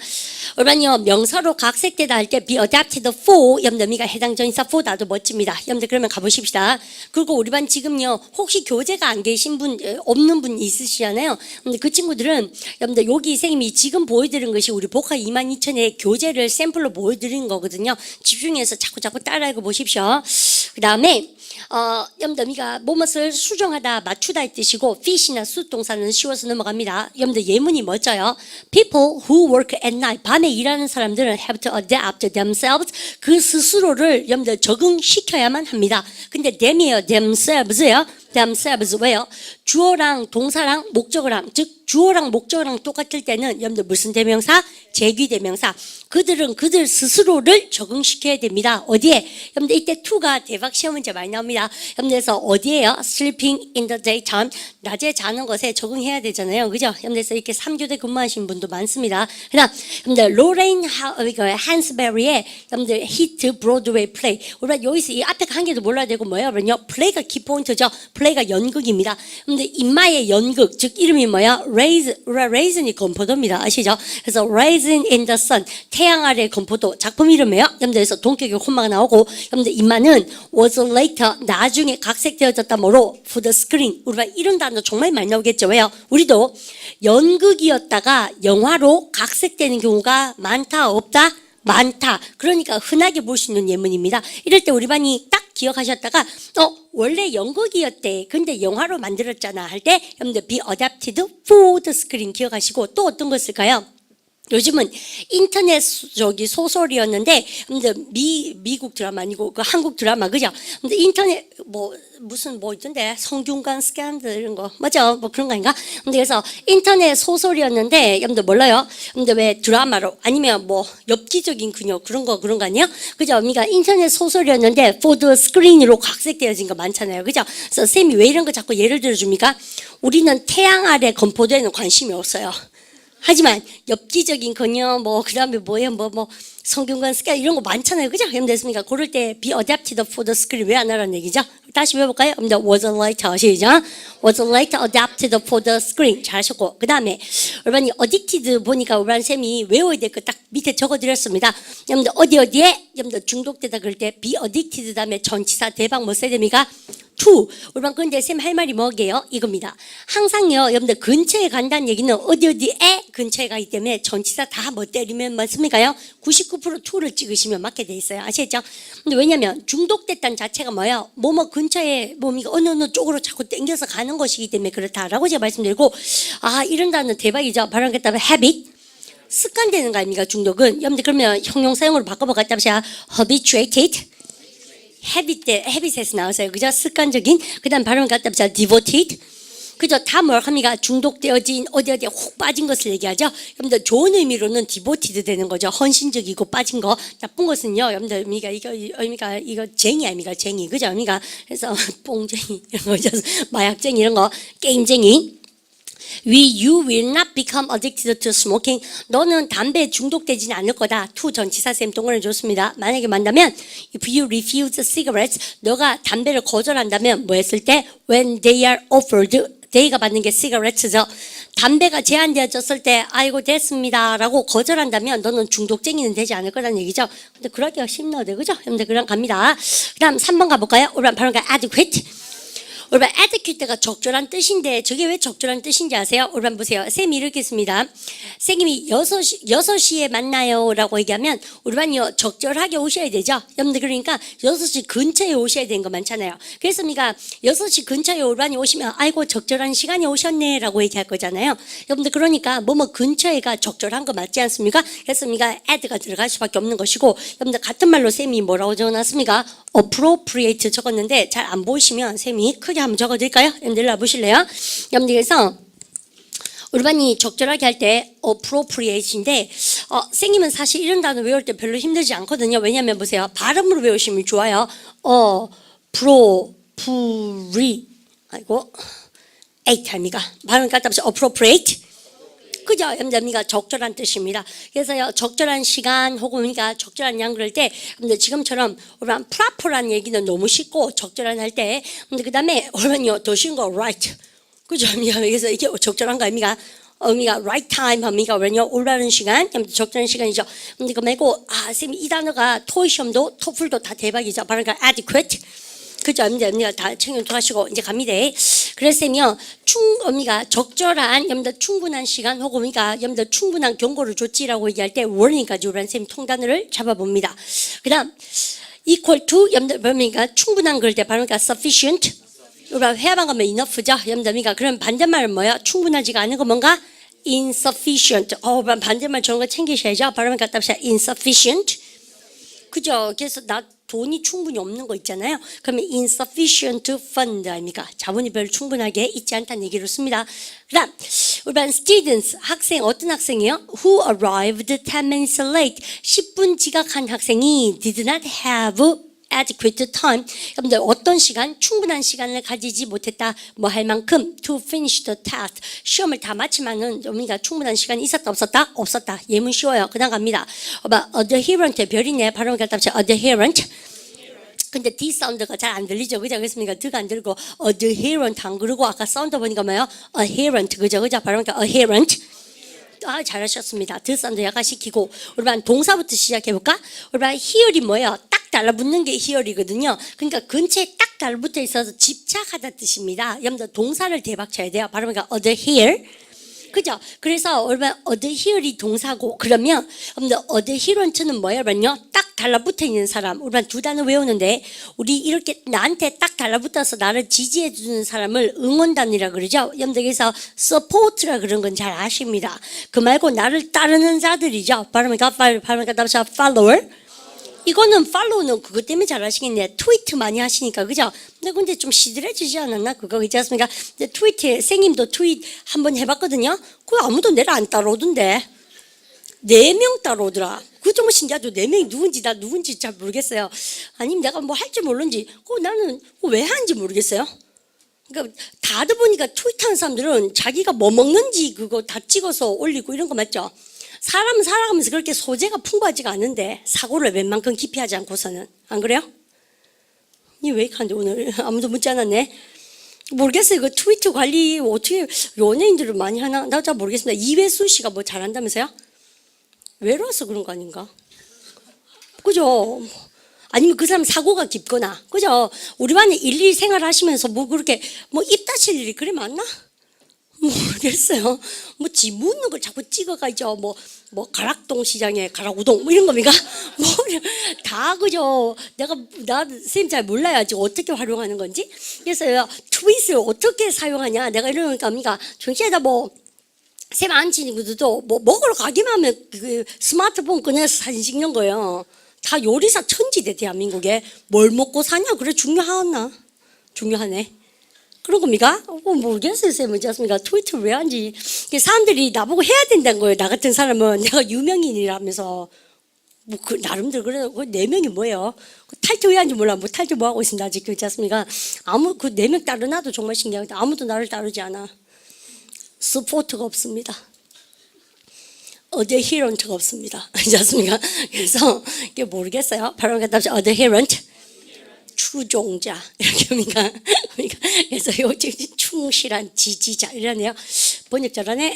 우리는요 명사로 각색되다 할 때 be adapted for 염두미가 해당 전치사 for 나도 멋집니다. 염두 그러면 가보십시다. 그리고 우리 반 지금요 혹시 교재가 안 계신 분 없는 분 있으시잖아요. 근데 그 친구들은 염두 여기 쌤이 지금 보여드린 것이 우리 복화 22,000의 교재를 샘플로 보여드린 거거든요. 집중해서 자꾸 따라해 보십시오. 그 다음에 염두미가 뭐뭇을 수정하다 맞추다의 뜻이고 fish나 suit 동사는 쉬워서 넘어갑니다. 염두 예문이 멋져요. People who work at night 밤에 일하는 사람들은 have to adapt themselves 그 스스로를 염두 적응시켜야만 합니다. 근데 them이에요. themselves예요. themselves 왜요? 주어랑 동사랑 목적어랑 즉 주어랑 목적어랑 똑같을 때는 염두 무슨 대명사? 제귀대명사. 그들은 그들 스스로를 적응시켜야 됩니다. 어디에? 염두 이때 to가 대박 시험 문제 많이 나옵니다. 염두에서 어디에요? Sleeping in the daytime. 낮에 자는 것에 적응해야 되잖아요. 그죠? 염두에서 이렇게 3교대 근무하신 분도 많습니다. 그다음 염두 로레인 한스베리의 염두 히트 브로드웨이 플레이. 우리가 여기서 이 앞에 한 개도 몰라야 되고 뭐예요? 그러면요. 플레이가 키포인트죠. 플레이가 연극입니다. 근데 인마의 연극 즉 이름이 뭐야? Raisin이 건포도입니다. 아시죠? 그래서 Raisin in the Sun 태양 아래 건포도 작품 이름이에요. 염두에서 동격의 콤마가 나오고 염두 인마는 was later 나중에 각색되어졌다 뭐로 for the screen. 우리가 이런 단어 정말 많이 나오겠죠. 왜요? 우리도 연극이었다가 영화로 각색되는 경우가 많다 없다? 많다. 그러니까 흔하게 볼 수 있는 예문입니다. 이럴 때 우리 반이 딱 기억하셨다가 원래 연극이었대. 근데 영화로 만들었잖아 할 때 염두 be adapted for the screen 기억하시고 또 어떤 거 쓸까요? 요즘은 인터넷 소설이었는데, 근데 미국 드라마 아니고 그 한국 드라마 그죠? 근데 인터넷 무슨 있던데 성균관 스캔들 이런 거 맞죠? 뭐 그런 거 아닌가? 근데 그래서 인터넷 소설이었는데 여러분들 몰라요? 근데 왜 드라마로 아니면 엽기적인 그녀 그런 거 아니에요? 그죠? 그러니까 인터넷 소설이었는데 for the screen으로 각색되어진 거 많잖아요, 그죠? 그래서 쌤이 왜 이런 거 자꾸 예를 들어줍니까? 우리는 태양 아래 건포도에는 관심이 없어요. 하지만 엽기적인 그녀 그다음에 성균관 스캔 이런 거 많잖아요, 그죠? 그럼 됐습니까? 그럴 때 be adapted for the screen 왜 안 하라는 얘기죠? 다시 외워볼까요? was later 시작. was later adapted for the screen 잘하셨고 그 다음에 여러분이 addicted 보니까 우리 쌤이 외워야 될 거 딱 밑에 적어드렸습니다. 여러분들 어디에 여러분들 중독되다 그럴 때 be addicted 다음에 전치사 대박 써야 됩니까? to. 여러분 근데 쌤 할 말이 뭐게요? 이겁니다. 항상요 여러분들 근처에 간다는 얘기는 어디에 근처에 가기 때문에 전치사 다 때리면 맞습니까요? 99% to를 찍으시면 맞게 돼 있어요. 아시겠죠? 근데 왜냐면 중독됐다는 자체가 뭐예요? 근처에 어느 쪽으로 자꾸 땡겨서 가는 것이기 때문에 그렇다라고 제가 말씀드리고 이런 단어 대박이죠. 바로 그 다음에 habit. 습관되는 거 아닙니까? 중독은. 여러분들 그러면 형용사용으로 바꿔보겠다 보자. habituated. habit에서 나왔어요. 그죠? 습관적인. 그 다음 발음 갖다 보자. devoted. 그죠? 다 합니까? 중독되어진 어디에 훅 빠진 것을 얘기하죠. 여러분들 좋은 의미로는 devoted 되는 거죠. 헌신적이고 빠진 거. 나쁜 것은요. 여러분들 이거 쟁이 아닙니까? 쟁이. 그죠? 그래서 뽕쟁이 이런 거죠. 마약쟁이 이런 거. 게임쟁이. You will not become addicted to smoking. 너는 담배에 중독되지는 않을 거다. to 전치사 쌤 동그라미 줬습니다. 만약에 만나면 if you refuse cigarettes, 너가 담배를 거절한다면 했을 때 when they are offered, they가 받는 게 cigarettes죠. 담배가 제한되어졌을 때 아이고 됐습니다 라고 거절한다면 너는 중독쟁이는 되지 않을 거라는 얘기죠. 근데 그러기가 쉽노데 그죠? 여러분들 그럼 갑니다. 그 다음 3번 가볼까요? 오늘 바로 adequate. 여러분 adequate가 적절한 뜻인데 저게 왜 적절한 뜻인지 아세요? 여러분 보세요. 쌤이 이렇게 했습니다. 쌤이 6시에 만나요 라고 얘기하면 우리반요 적절하게 오셔야 되죠. 여러분들 그러니까 6시 근처에 오셔야 되는 거 많잖아요. 그래서 6시 근처에 우리반이 오시면 아이고 적절한 시간에 오셨네 라고 얘기할 거잖아요. 여러분들 그러니까 근처에가 적절한 거 맞지 않습니까? 그래서 add가 들어갈 수밖에 없는 것이고 여러분들 같은 말로 쌤이 뭐라고 적어놨습니까? appropriate 적었는데 잘 안 보이시면 쌤이 크게 한번 적어드릴까요? 여러분들 놔보실래요? 여러분들 그래서 우리 반이 적절하게 할 때 appropriate인데 쌤님은 사실 이런 단어 외울 때 별로 힘들지 않거든요. 왜냐하면 보세요. 발음으로 외우시면 좋아요. appropriate 발음 갖다 보세요. appropriate 그죠? 여러분들 적절한 뜻입니다. 그래서요 적절한 시간 혹은 적절한 양 그럴 때 여러분들 지금처럼 우리가 proper라는 얘기는 너무 쉽고 적절한 할 때 근데 그 다음에 우리는요 더 쉬운 거 right 그죠? 그래서 이게 적절한 거 아닙니까? right time 합니까? 왜냐면 올바른 시간, 적절한 시간이죠. 근데 그 말고 쌤이 이 단어가 토익 시험도 토플도 다 대박이죠. 바로 adequate. 그죠? 언니가 다 챙겨가시고 이제 갑니다. 그래서 쌤이요 적절한 여러분들 충분한 시간 혹은 여러분들 충분한 경고를 줬지라고 얘기할 때 warning까지 우리 쌤 통단어를 잡아봅니다. 그다음 equal to 여러분들 충분한 그럴 때 바로 sufficient. 우리가 회화방 가면 enough죠. 여러분들 그럼 반대말은 뭐야? 충분하지가 않은 거 뭔가 insufficient. 반대말 저런 거 챙기셔야죠. 발음을 갖다 보세요. insufficient. 그죠? 그래서 돈이 충분히 없는 거 있잖아요. 그러면 insufficient fund 아닙니까? 자본이 별로 충분하게 있지 않다는 얘기를 씁니다. 그다음 우리 반 students 학생 어떤 학생이요? Who arrived 10 minutes late 10분 지각한 학생이 did not have adequate time. 여러분들 어떤 시간? 충분한 시간을 가지지 못했다. 할 만큼 to finish the task. 시험을 다 마치면은 우리가 충분한 시간이 있었다 없었다? 없었다. 예문 쉬워요. 그다음 갑니다. adherent 별이네. 발음을 갖다 붙여 adherent. 근데 D 사운드가 잘 안 들리죠. 그죠? 그렇습니까? 드가 안 들고 adherent 안 그러고 아까 사운드 보니까 뭐예요? adherent. 그죠? 발음하니까 adherent. 잘하셨습니다. 드 사운드 약간 시키고 우리 반 동사부터 시작해볼까? 우리 반 hear이 뭐예요? 딱 달라붙는 게 hear이거든요. 그러니까 근처에 딱 달라붙어 있어서 집착하다 뜻입니다. 여러분들 동사를 대박 쳐야 돼요. 발음하니까 adhere. 그죠? 그래서 우리 반 adhere이 동사고 그러면 여러분들 adherent는 뭐예요? 딱 달라붙어 있는 사람, 우리만 두 단어 외우는데 우리 이렇게 나한테 딱 달라붙어서 나를 지지해 주는 사람을 응원단이라 그러죠. 여러분들께서 support라 그런 건 잘 아십니다. 그 말고 나를 따르는 자들이죠. 발음이가 follower. 이거는 follow는 그것 때문에 잘 하시겠네. 트위트 많이 하시니까 그죠? 근데 좀 시들해지지 않았나? 그거 있지 않습니까? 근데 트위트 생님도 트윗 한번 해봤거든요. 그거 아무도 내를 안 따라오던데. 4명 따라오더라. 그거 좀 신기하죠. 4명이 누군지 잘 모르겠어요. 아니면 내가 뭐 할지 모르는지. 나는 왜 하는지 모르겠어요. 그러니까 다 하다 보니까 트윗하는 사람들은 자기가 뭐 먹는지 그거 다 찍어서 올리고 이런 거 맞죠? 사람은 살아가면서 그렇게 소재가 풍부하지가 않은데 사고를 웬만큼 깊이 하지 않고서는. 안 그래요? 이 왜 이렇게 하는데 오늘 아무도 묻지 않았네. 모르겠어요. 그 트위터 관리 어떻게 연예인들을 많이 하나? 나 잘 모르겠습니다. 이회수 씨가 뭐 잘한다면서요? 외로워서 그런 거 아닌가? 그죠? 아니면 그 사람 사고가 깊거나, 그죠? 우리 반에 일일이 생활하시면서 뭐 그렇게 뭐 입 다칠 일이 그래 많나? 모르겠어요. 뭐 지 묻는 걸 자꾸 찍어가지고 뭐 가락동 시장에 가락우동 뭐 이런 겁니까? 뭐 다 그죠? 나 선생님 잘 몰라요. 지금 어떻게 활용하는 건지. 그래서 트윗을 어떻게 사용하냐? 내가 이러는 겁니까? 정시에다 쌤 안 친구들도 뭐 먹으러 가기만 하면 그 스마트폰 꺼내서 사진 찍는 거예요. 다 요리사 천지대 대한민국에 뭘 먹고 사냐? 그래 중요하나? 중요하네. 그런 겁니까? 모르겠어요, 쌤. 뭔지 않습니까? 트위터 왜 하는지. 사람들이 나보고 해야 된다는 거예요. 나 같은 사람은. 내가 유명인이라면서. 나름대로 그래. 4명이 뭐예요? 탈퇴 왜 하는지 몰라. 탈퇴 뭐 하고 있습니다. 아직 그렇지 않습니까? 그 4명 따르나도 정말 신기한데 아무도 나를 따르지 않아. 스포트가 없습니다. 어드히런트가 없습니다. 그렇지 않습니까? 그래서 이게 모르겠어요. 바로 갖다 합시다. 어드히런트. 추종자 이렇게입니까? 그래서 요즘 충실한 지지자 이러네요. 번역 잘하네.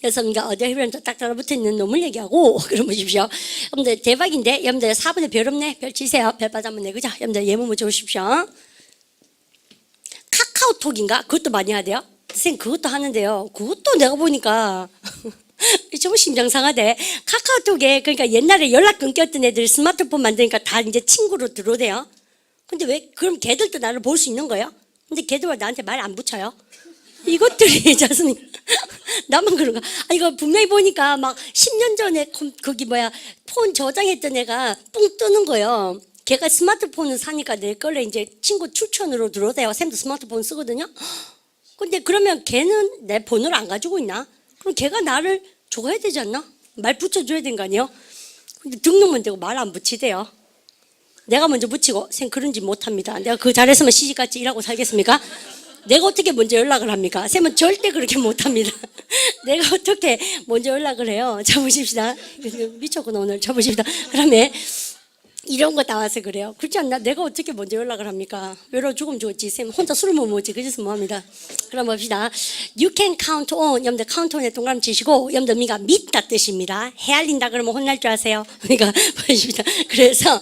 그래서 어드히런트 딱 달라붙어 있는 놈을 얘기하고 그럼 보십시오. 여러분들 대박인데 여러분들 4분의 별 없네. 별 치세요. 별 받으면 내 그죠? 여러분들 예문 문자 오십시오. 카카오톡인가? 그것도 많이 하대요. 선생님 그것도 하는데요. 그것도 내가 보니까 좀 심장 상하대. 카카오톡에 그러니까 옛날에 연락 끊겼던 애들 스마트폰 만드니까 다 이제 친구로 들어오대요. 근데 왜 그럼 걔들도 나를 볼 수 있는 거예요? 근데 걔들 왜 나한테 말 안 붙여요? 이것들이 자신이 나만 그런가? 이거 분명히 보니까 막 10년 전에 거기 폰 저장했던 애가 뿡 뜨는 거예요. 걔가 스마트폰을 사니까 내 걸로 이제 친구 추천으로 들어오대요. 쌤도 스마트폰 쓰거든요. 근데 그러면 걔는 내 번호를 안 가지고 있나? 그럼 걔가 나를 줘야 되지 않나? 말 붙여줘야 되는 거 아니에요? 근데 등록만 되고 말 안 붙이대요. 내가 먼저 붙이고 쌤 그런지 못합니다. 내가 그 자리에서만 시집같이 일하고 살겠습니까? 내가 어떻게 먼저 연락을 합니까? 쌤은 절대 그렇게 못합니다. 내가 어떻게 먼저 연락을 해요? 자 보십시다. 미쳤구나 오늘. 자 보십시다. 그러면 이런 거 나와서 그래요. 그렇지 않나? 내가 어떻게 먼저 연락을 합니까? 외로워 죽으면 죽었지. 쌤 혼자 술을 못 먹지. 그래서 뭐합니다. 그럼 봅시다. You can count on. 여러분들 count on에 동그라미 치시고 여러분들 미가 믿다 뜻입니다. 헤알린다 그러면 혼날 줄 아세요? 그러니까 보십시다. 그래서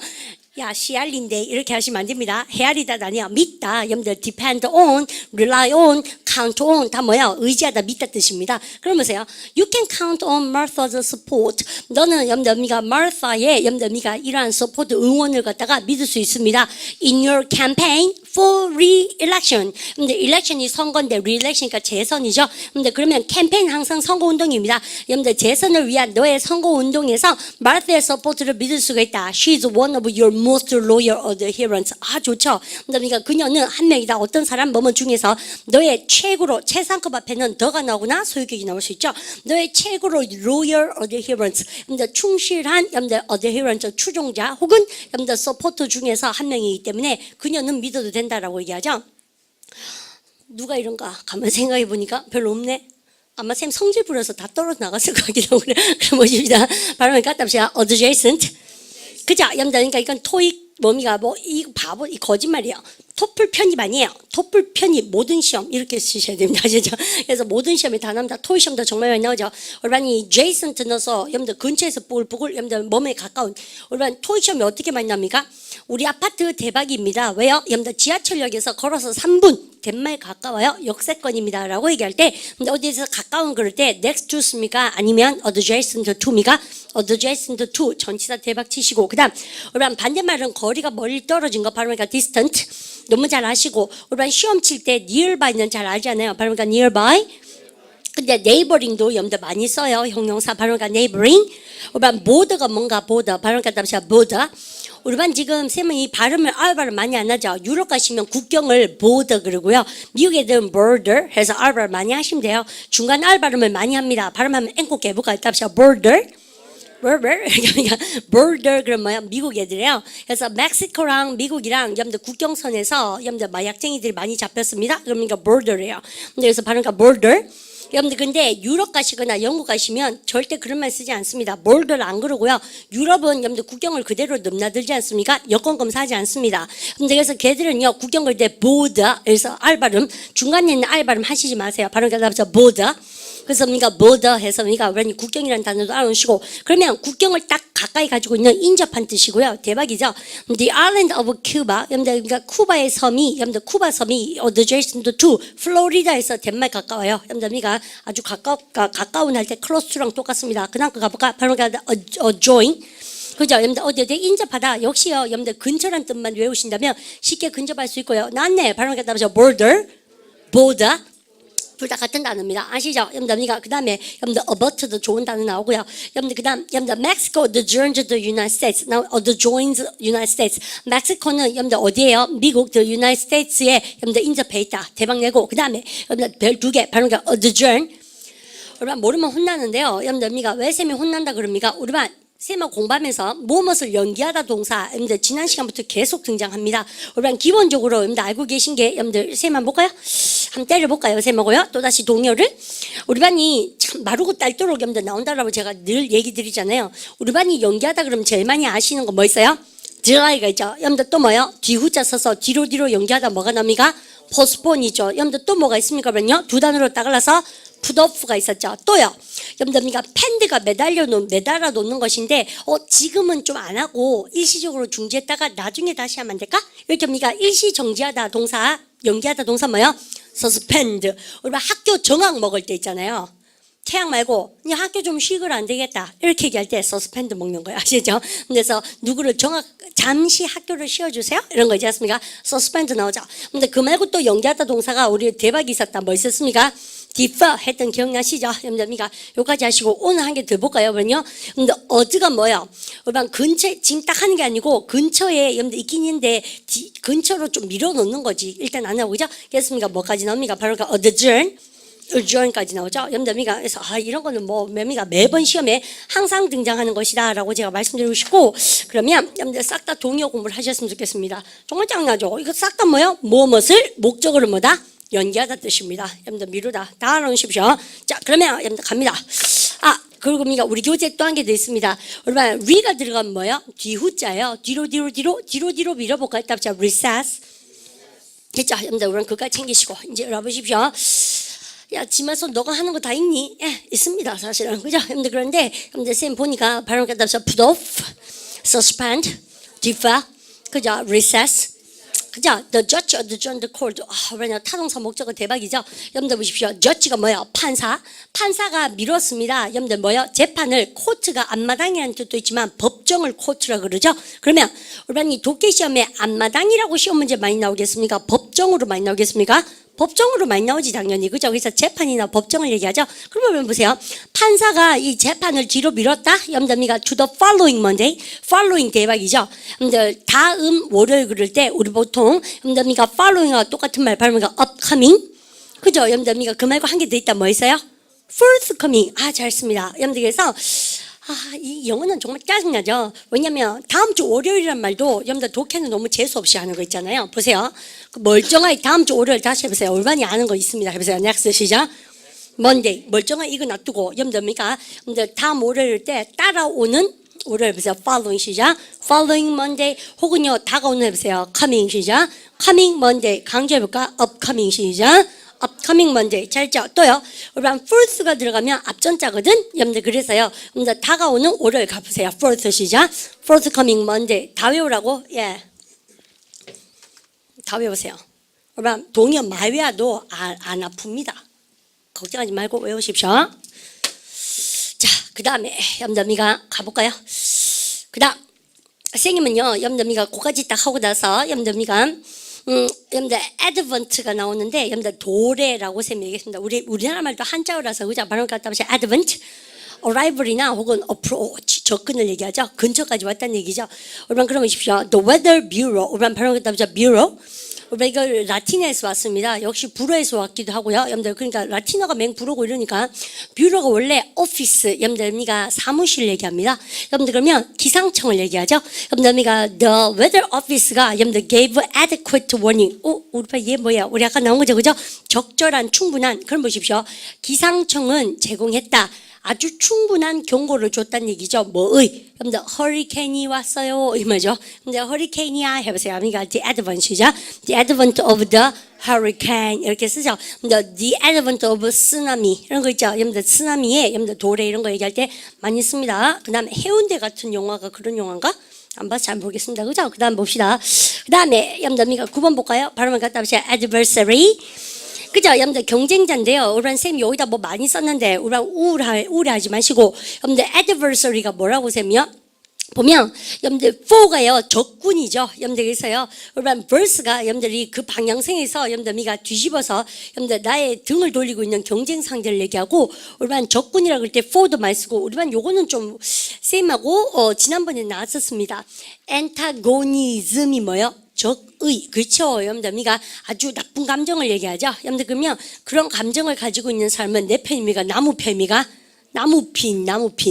야 시알린데 이렇게 하시면 안 됩니다. 헤아리다가 아니야. 믿다. 여러분들 depend on, rely on, count on 다 뭐야? 의지하다, 믿다 뜻입니다. 그러면서요. You can count on Martha's support. 너는 여러분들 미가 Martha의 여러분들 미가 이러한 support 응원을 갖다가 믿을 수 있습니다. In your campaign for re-election. 근데 election이 선거인데 re-election이니까 재선이죠. 근데 그러면 캠페인 항상 선거운동입니다. 여러분들 재선을 위한 너의 선거운동에서 Martha의 support를 믿을 수가 있다. She's one of your most loyal adherents. 좋죠. 그러니까 그녀는 한 명이다. 어떤 사람 뭐뭐 중에서 너의 최고로 최상급 앞에는 더가 나오거나 소유격이 나올 수 있죠. 너의 최고로 loyal adherents. 여러분들 충실한 여러분들 adherents 추종자 혹은 여러분들 서포터 중에서 한 명이기 때문에 그녀는 믿어도 된다라고 얘기하죠. 누가 이런가? 가만 생각해 보니까 별로 없네. 아마 쌤 성질 부려서 다 떨어져 나갔을 것 같기도 하고 그래. 그럼 보십시다. 발음을 갖다 봅시다. adjacent. 그죠? 여러분들 그러니까 이건 토익 이 바보 이 거짓말이에요. 토플 편입 아니에요. 토플 편입 모든 시험 이렇게 쓰셔야 됩니다. 아시죠? 그래서 모든 시험이 다 나옵니다. 토익 시험도 정말 많이 나오죠. 여러분이 제이슨트 넣어서 여러분들 근처에서 뽀글뽀글 여러분들 몸에 가까운 여러분 토익 시험이 어떻게 많이 나옵니까? 우리 아파트 대박입니다. 왜요? 여러분들 지하철역에서 걸어서 3분 덴마에 가까워요. 역세권입니다. 라고 얘기할 때 근데 어디에서 가까운 그럴 때 next to입니까? 아니면 adjacent to입니까? adjacent to 전치사 대박 치시고 그다음 여러분 반대말은 거리가 멀리 떨어진 거 발음하니까 distant 너무 잘 아시고 여러분 시험 칠 때 nearby는 잘 알잖아요. 발음하니까 nearby 근데 neighboring도 여러분들 많이 써요. 형용사 발음하니까 neighboring 여러분 border가 뭔가 border 발음하니까 답시야 border 우리 반 지금 쌤은 이 발음을 알바를 많이 안 하죠. 유럽 가시면 국경을 border 그러고요. 미국 애들은 border 해서 알바를 많이 하시면 돼요. 중간 알발음을 많이 합니다. 발음하면 앵꼬 깨볼까요? 답시야 border 그러니까 border 그럼 뭐야? 미국 애들이에요. 그래서 멕시코랑 미국이랑 여러분들 국경선에서 여러분들 마약쟁이들이 많이 잡혔습니다. 그러니까 border예요. 그래서 발음가 border 여러분들 근데 유럽 가시거나 영국 가시면 절대 그런 말 쓰지 않습니다. border를 안 그러고요. 유럽은 여러분들 국경을 그대로 넘나들지 않습니까? 여권 검사하지 않습니다. 근데 그래서 걔들은요 국경 걸 때 border 그래서 알발음 중간에 있는 알발음 하시지 마세요. 발음가 답서 border 그래서 우리가 border 해서 우리가 국경이라는 단어도 알아놓으시고 그러면 국경을 딱 가까이 가지고 있는 인접한 뜻이고요. 대박이죠. The island of Cuba 여러분들 그러니까 쿠바의 섬이 여러분들 쿠바 섬이 adjacent to 플로리다에서 덴마르크 가까워요. 여러분들 우리가 아주 가까운 할 때 close랑 똑같습니다. 그다음 거 가볼까? 바로 adjoin 그죠? 여러분들 어디 인접하다 역시요. 여러분들 근처란 뜻만 외우신다면 쉽게 근접할 수 있고요. 낫네. 바로 답이죠. border 둘 다 같은 단어입니다. 아시죠? 여러분들 우리가 그 다음에 여러분들 abort도 좋은 단어 나오고요. 여러분들 그 다음 여러분들 Mexico adjoins the United States. Now adjoins United States. 멕시코는 여러분들 어디예요? 미국 the United States에 여러분들 인접해 있다. 대박 내고 그 다음에 여러분들 별 2개 바로 adjoin. 여러분 모르면 혼나는데요. 여러분들 우리가 왜 쌤이 혼난다 그럽니까? 우리 반 쌤하고 공부하면서 무엇을 연기하다 동사 여러분들 지난 시간부터 계속 등장합니다. 여러분 기본적으로 여러분들 알고 계신 게 여러분들 쌤 한번 볼까요? 한번 때려볼까요? 쌤하고요. 또다시 동요를 우리 반이 참 마르고 딸도록 여러분들 나온다라고 제가 늘 얘기 드리잖아요. 우리 반이 연기하다 그러면 제일 많이 아시는 거 뭐 있어요? 드라이가 있죠. 여러분들 또 뭐요? 뒤후자 써서 뒤로 연기하다 뭐가 나옵니까? postpone이죠. 여러분들 또 뭐가 있습니까? 그러면요. 두 단어로 따갈라서 풋오프가 있었죠. 또요. 여러분들 우리가 팬드가 매달아 놓는 것인데 지금은 좀 안 하고 일시적으로 중지했다가 나중에 다시 하면 안 될까? 이렇게 우리가 일시 정지하다 동사 연기하다 동사 뭐요? suspend. 우리가 학교 정학 먹을 때 있잖아요. 태양 말고 그냥 학교 좀 쉬거라 안 되겠다 이렇게 얘기할 때 suspend 먹는 거예요. 아시죠? 그래서 누구를 잠시 학교를 쉬어주세요 이런 거 있지 않습니까? suspend 나오죠. 근데 그 말고 또 연기하다 동사가 우리 대박이 있었다. 뭐 있었습니까? defer 했던 기억나시죠? 여러분들 여기까지 하시고 오늘 한 개 더 볼까요? 그러면요. 근데 어즈가 뭐예요? 여러분 근처에 지금 딱 하는 게 아니고 근처에 여러분들 있긴 있는데 근처로 좀 밀어놓는 거지. 일단 안 하고 그죠? 그랬습니까? 뭐까지 나옵니까? 바로 adjourn까지 나오죠. 여러분들 그래서 이런 거는 뭐 매미가 매번 시험에 항상 등장하는 것이다라고 제가 말씀드리고 싶고 그러면 여러분들 싹 다 동요 공부를 하셨으면 좋겠습니다. 정말 짱나죠? 이거 싹 다 뭐요? 무엇을 목적으로 뭐다? 연기하다 뜻입니다. 여러분들 미루다 다 알아놓으십시오. 자 그러면 여러분들 갑니다. 그리고 우리 교재 또 한 개 더 있습니다. 여러분 re가 들어가면 뭐요? 뒤후자예요. 뒤로 밀어볼까요? 답자 recess. 됐죠? 여러분들 우선 그까지 챙기시고 이제 열어보십시오. 야, 지마서 너가 하는 거 다 있니? 예, 있습니다, 사실은. 그죠? 여러분들 그런데 여러분들 쌤 보니까 발음 갖다서 put off, suspend, defer, 그죠? recess. 그죠? The judge adjourned the court. 왜냐 타동사 목적어 대박이죠. 여러분들 보십시오. judge가 뭐예요? 판사가 미뤘습니다. 여러분들 뭐예요? 재판을 코트가 앞마당이라는 뜻도 있지만 법정을 코트라 그러죠. 그러면 우리 독해 시험에 앞마당이라고 시험 문제 많이 나오겠습니까? 법정으로 많이 나오겠습니까? 법정으로 많이 나오지 당연히. 그죠? 그래서 재판이나 법정을 얘기하죠. 그러면 보세요. 판사가 이 재판을 뒤로 미뤘다. 여러분들 to the following Monday. following 대박이죠. 여러분들 다음 월요일 그럴 때 우리 보통 여러분들 following과 똑같은 말 발음가 upcoming. 그죠? 여러분들 그 말고 한 개 더 있다. 뭐 있어요? forthcoming. 잘습니다. 여러분들 그래서 이 영어는 정말 짜증나죠. 왜냐면 다음 주 월요일이란 말도 여러분들 독해는 너무 재수없이 하는 거 있잖아요. 보세요. 그 멀쩡하게 다음 주 월요일 다시 해보세요. 올반이 아는 거 있습니다. 해보세요. next 시작. Monday. 멀쩡하게 이거 놔두고 여러분들 다음 월요일 때 따라오는 월요일 해보세요. following 시작. following Monday 혹은요 다가오는 해보세요. coming 시작. coming Monday 강조해볼까? upcoming 시작. upcoming Monday 잘죠? 또요. 우리가 first가 들어가면 앞전자거든. 여러분들 그래서요. 여러분들 다가오는 월요일 가보세요. first 시작. first coming Monday 다 외우라고. 예. 다 외우세요. 그러면 동의어 많이 외워도 안 아픕니다. 걱정하지 말고 외우십시오. 자, 그 다음에 염담이가 가볼까요? 그 다음 선생님은요 염담이가 그까지 딱 하고 나서 염담이가 염담 advent가 나오는데 염담 도래라고 선생님이 얘기했습니다. 우리나라 말도 한자어라서 그죠? 발음 갖다 보세요. advent arrival이나 혹은 approach 접근을 얘기하죠. 근처까지 왔다는 얘기죠. 여러분 그러면 보십시오. The Weather Bureau 여러분 발음 갖다 보세요. Bureau 우리가 이거 라틴어에서 왔습니다. 역시 불어에서 왔기도 하고요. 여러분들 그러니까 라틴어가 맹불어고 이러니까 뷰로가 원래 오피스 여러분들미가 사무실 얘기합니다. 여러분들 그러면 기상청을 얘기하죠. 여러분들미가 the weather office가 여러분들 gave adequate warning. 우리 봐 얘 뭐야? 우리 아까 나온 거죠, 그죠? 적절한 충분한. 그럼 보십시오. 기상청은 제공했다. 아주 충분한 경고를 줬다는 얘기죠. 뭐의? 여러분들 허리케인이 왔어요 이 말이죠. 근데 허리케인이야 해보세요. 그러니까 the advent이죠. The advent of the hurricane 이렇게 쓰죠. 근데 the advent of tsunami 이런 거 있죠. 여러분들 쓰나미에 여러분들 도래 이런 거 얘기할 때 많이 씁니다. 그다음에 해운대 같은 영화가 그런 영화인가? 안 봐서 잘 모르겠습니다. 그죠? 그다음 봅시다. 그다음에 여러분들 9번 볼까요? 발음을 갖다 보세요. adversary 그죠? 여러분들 경쟁자인데요. 우리는 쌤이 여기다 뭐 많이 썼는데 우리는 우울하지 마시고 여러분들 adversary가 뭐라고 쌤이요? 보면 여러분들 for가요 적군이죠. 여러분들 그래서요. 우리는 verse가 여러분들이 그 방향성에서 여러분들 미가 뒤집어서 여러분들 나의 등을 돌리고 있는 경쟁 상대를 얘기하고 우리는 적군이라 그럴 때 for도 많이 쓰고 우리는 요거는 좀 쌤하고 지난번에 나왔었습니다. antagonism이 뭐요? 적의 그렇죠. 여러분들 미가 아주 나쁜 감정을 얘기하죠. 여러분들 그러면 그런 감정을 가지고 있는 사람은 내 편입니까? 나무 편입니까? 나무핀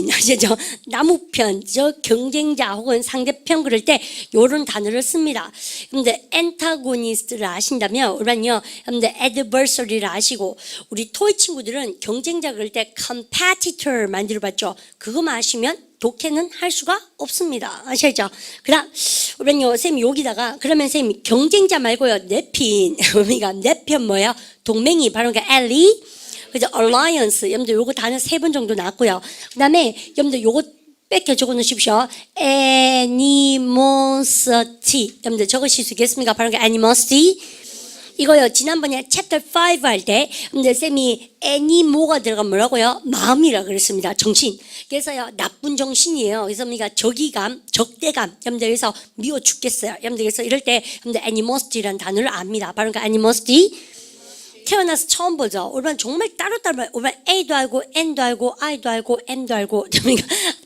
아시죠? 나무편 저 경쟁자 혹은 상대편 그럴 때 요런 단어를 씁니다. 근데 antagonist를 아신다면 우리는요 여러분들 adversary를 아시고 우리 토익 친구들은 경쟁자 그럴 때 competitor 만들어봤죠. 그거만 아시면 독해는 할 수가 없습니다. 아시죠? 그다음 우리는요 쌤 여기다가 그러면 쌤 경쟁자 말고요 내핀 우리가 내 편 뭐야? 동맹이 바로 그 ally 그죠? alliance 여러분들 요거 단어 3번 정도 나왔고요. 그다음에 여러분들 요거 뺏겨 적어 놓으십시오. animosity 여러분들 적으실 수 있겠습니까? 바로 그 animosity 이거요 지난번에 chapter 5 할 때 여러분들 쌤이 animo가 들어가면 뭐라고요? 마음이라 그랬습니다. 정신. 그래서요 나쁜 정신이에요. 그래서 우리가 적이감, 적대감 여러분들 그래서 미워 죽겠어요. 여러분들 그래서 이럴 때 여러분들 animo시ty라는 단어를 압니다. 바로 그 animosity 태어나서 처음 보죠. 우리는 정말 따로따로 우리는 A도 알고 N도 알고 I도 알고 M도 알고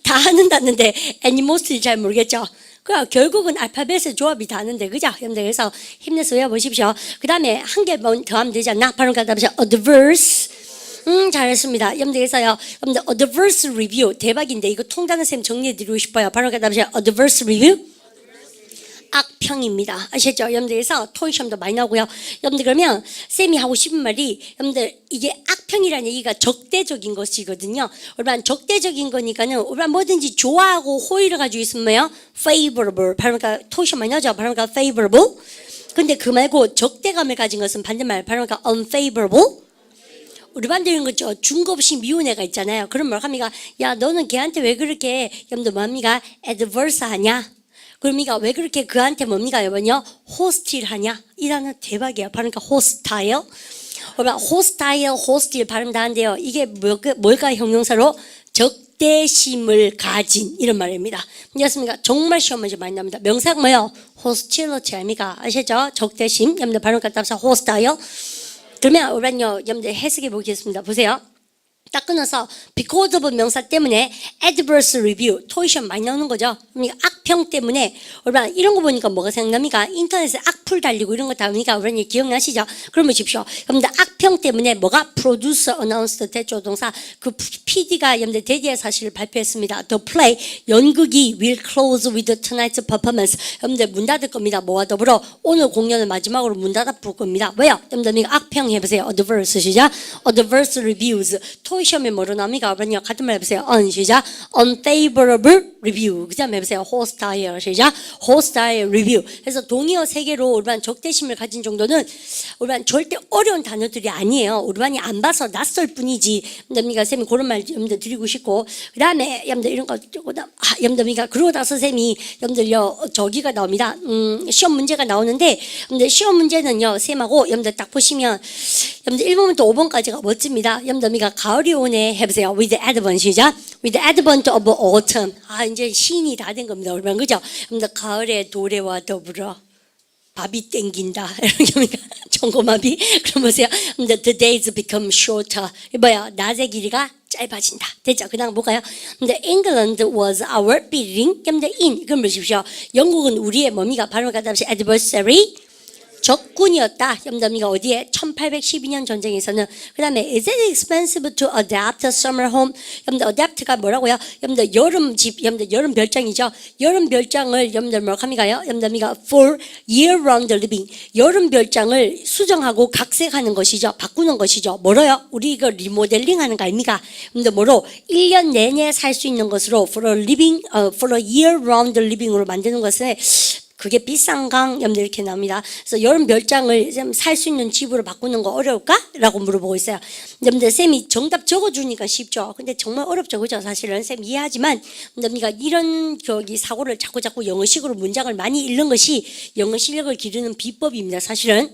다 하는다는데 animosity 잘 모르겠죠. 그 결국은 알파벳의 조합이 다 하는데 그죠? 여러분들 그래서 힘내서 외워보십시오. 그 다음에 한 개 더 하면 되지 않나? 바로 갖다 보세요. adverse 잘했습니다. 여러분들 그래서요. 여러분들 adverse review 대박인데 이거 통단어 쌤 정리해드리고 싶어요. 바로 갖다 보세요. adverse review 악평입니다. 아시죠? 여러분들 그래서 토익 시험도 많이 나오고요. 여러분들 그러면 쌤이 하고 싶은 말이 여러분들 이게 악평이라는 얘기가 적대적인 것이거든요. 여러분 적대적인 거니까는 우리가 뭐든지 좋아하고 호의를 가지고 있으면 뭐예요? favorable. 바로니까 토익 시험 많이 나오죠. 바로니까 favorable. 근데 그 말고 적대감을 가진 것은 반대말. 바로니까 unfavorable. 우리 반대인 거죠. 중거 없이 미운 애가 있잖아요. 그럼 뭘 합니까? 야 너는 걔한테 왜 그렇게 여러분들 뭡니까? adverse 하냐? 그러니까 왜 그렇게 그한테 뭡니까 여러분요? 호스틸 하냐? 이 단어 대박이에요. 그러니까 호스타일. 그러면 호스타일, 호스틸 발음 다 한대요. 이게 뭘까 형용사로? 적대심을 가진 이런 말입니다. 이렇습니까? 정말 시험 문제 많이 납니다. 명사가 뭐요? 호스틸러티 아닙니까? 아시죠? 적대심. 여러분들 발음 갖다 합시다. 호스타일. 그러면 우리는요, 여러분들 해석해 보겠습니다. 보세요. 딱 끊어서 because of 명사 때문에 adverse review 토익 시험 많이 나오는 거죠. 그러니까 악평 때문에 여러분 이런 거 보니까 뭐가 생각납니까? 인터넷에 악플 달리고 이런 거 다 보니까 여러분 기억나시죠? 그럼 보십시오. 여러분들 악평 때문에 뭐가 producer announced 대조동사 그 PD가 여러분들 대디의 사실을 발표했습니다. The play 연극이 will close with tonight's performance 여러분들 문 닫을 겁니다. 뭐와 더불어 오늘 공연을 마지막으로 문 닫아 볼 겁니다. 왜요? 여러분들 악평 해보세요. adverse 시작. adverse reviews 토익 시험에 뭐로 나옵니까? 여러분요 같은 말 해보세요. 시작. unfavorable review. 그 다음에 해보세요. hostile. 시작. hostile review. 그래서 동의어 3개로 우리 반 적대심을 가진 정도는 우리 반 절대 어려운 단어들이 아니에요. 우리 반이 안 봐서 낯설 뿐이지. 여러분이가 쌤이 그런 말 여러분들 드리고 싶고, 그 다음에 여러분들 이런 거 여러분들이가 그러고 나서 쌤이 여러분들요 저기가 나옵니다. 시험 문제가 나오는데, 여러분들 시험 문제는요 쌤하고 여러분들 딱 보시면 여러분들 1번부터 5번까지가 멋집니다. 여러분들이가 가을이 오네 해보세요. With the advent. 시작. With the advent of autumn. 이제 시인이 다 된 겁니다. 여러분 그죠? 여러분들 가을의 도래와 더불어 밥이 땡긴다. 이렇게 전고마비. 그럼 보세요. The days become shorter. 뭐야? 낮의 길이가 짧아진다. 됐죠? 그 다음 볼까요? England was our beating. in. 그럼 보십시오. 영국은 우리의 뭡니까? 발음을 갖다 합시다. adversary. 적군이었다. 염담이가 어디에? 1812년 전쟁에서는. 그 다음에 is it expensive to adapt a summer home? 염담 adapt가 뭐라고요? 염담 여름 집, 염담 여름 별장이죠. 여름 별장을 염담 뭐라고 합니까요? 염담이가 for year round living. 여름 별장을 수정하고 각색하는 것이죠. 바꾸는 것이죠. 뭐로요? 우리 이거 리모델링 하는 거 아닙니까? 염담 뭐로? 1년 내내 살 수 있는 것으로 for a living, for a year round living으로 만드는 것은 그게 비싼강 염들 이렇게 나옵니다. 그래서 여름 별장을 살 수 있는 집으로 바꾸는 거 어려울까? 라고 물어보고 있어요. 여러분들 쌤이 정답 적어주니까 쉽죠. 근데 정말 어렵죠. 그죠? 사실은 쌤 이해하지만 여러분들 이런 사고를 자꾸 영어식으로 문장을 많이 읽는 것이 영어 실력을 기르는 비법입니다. 사실은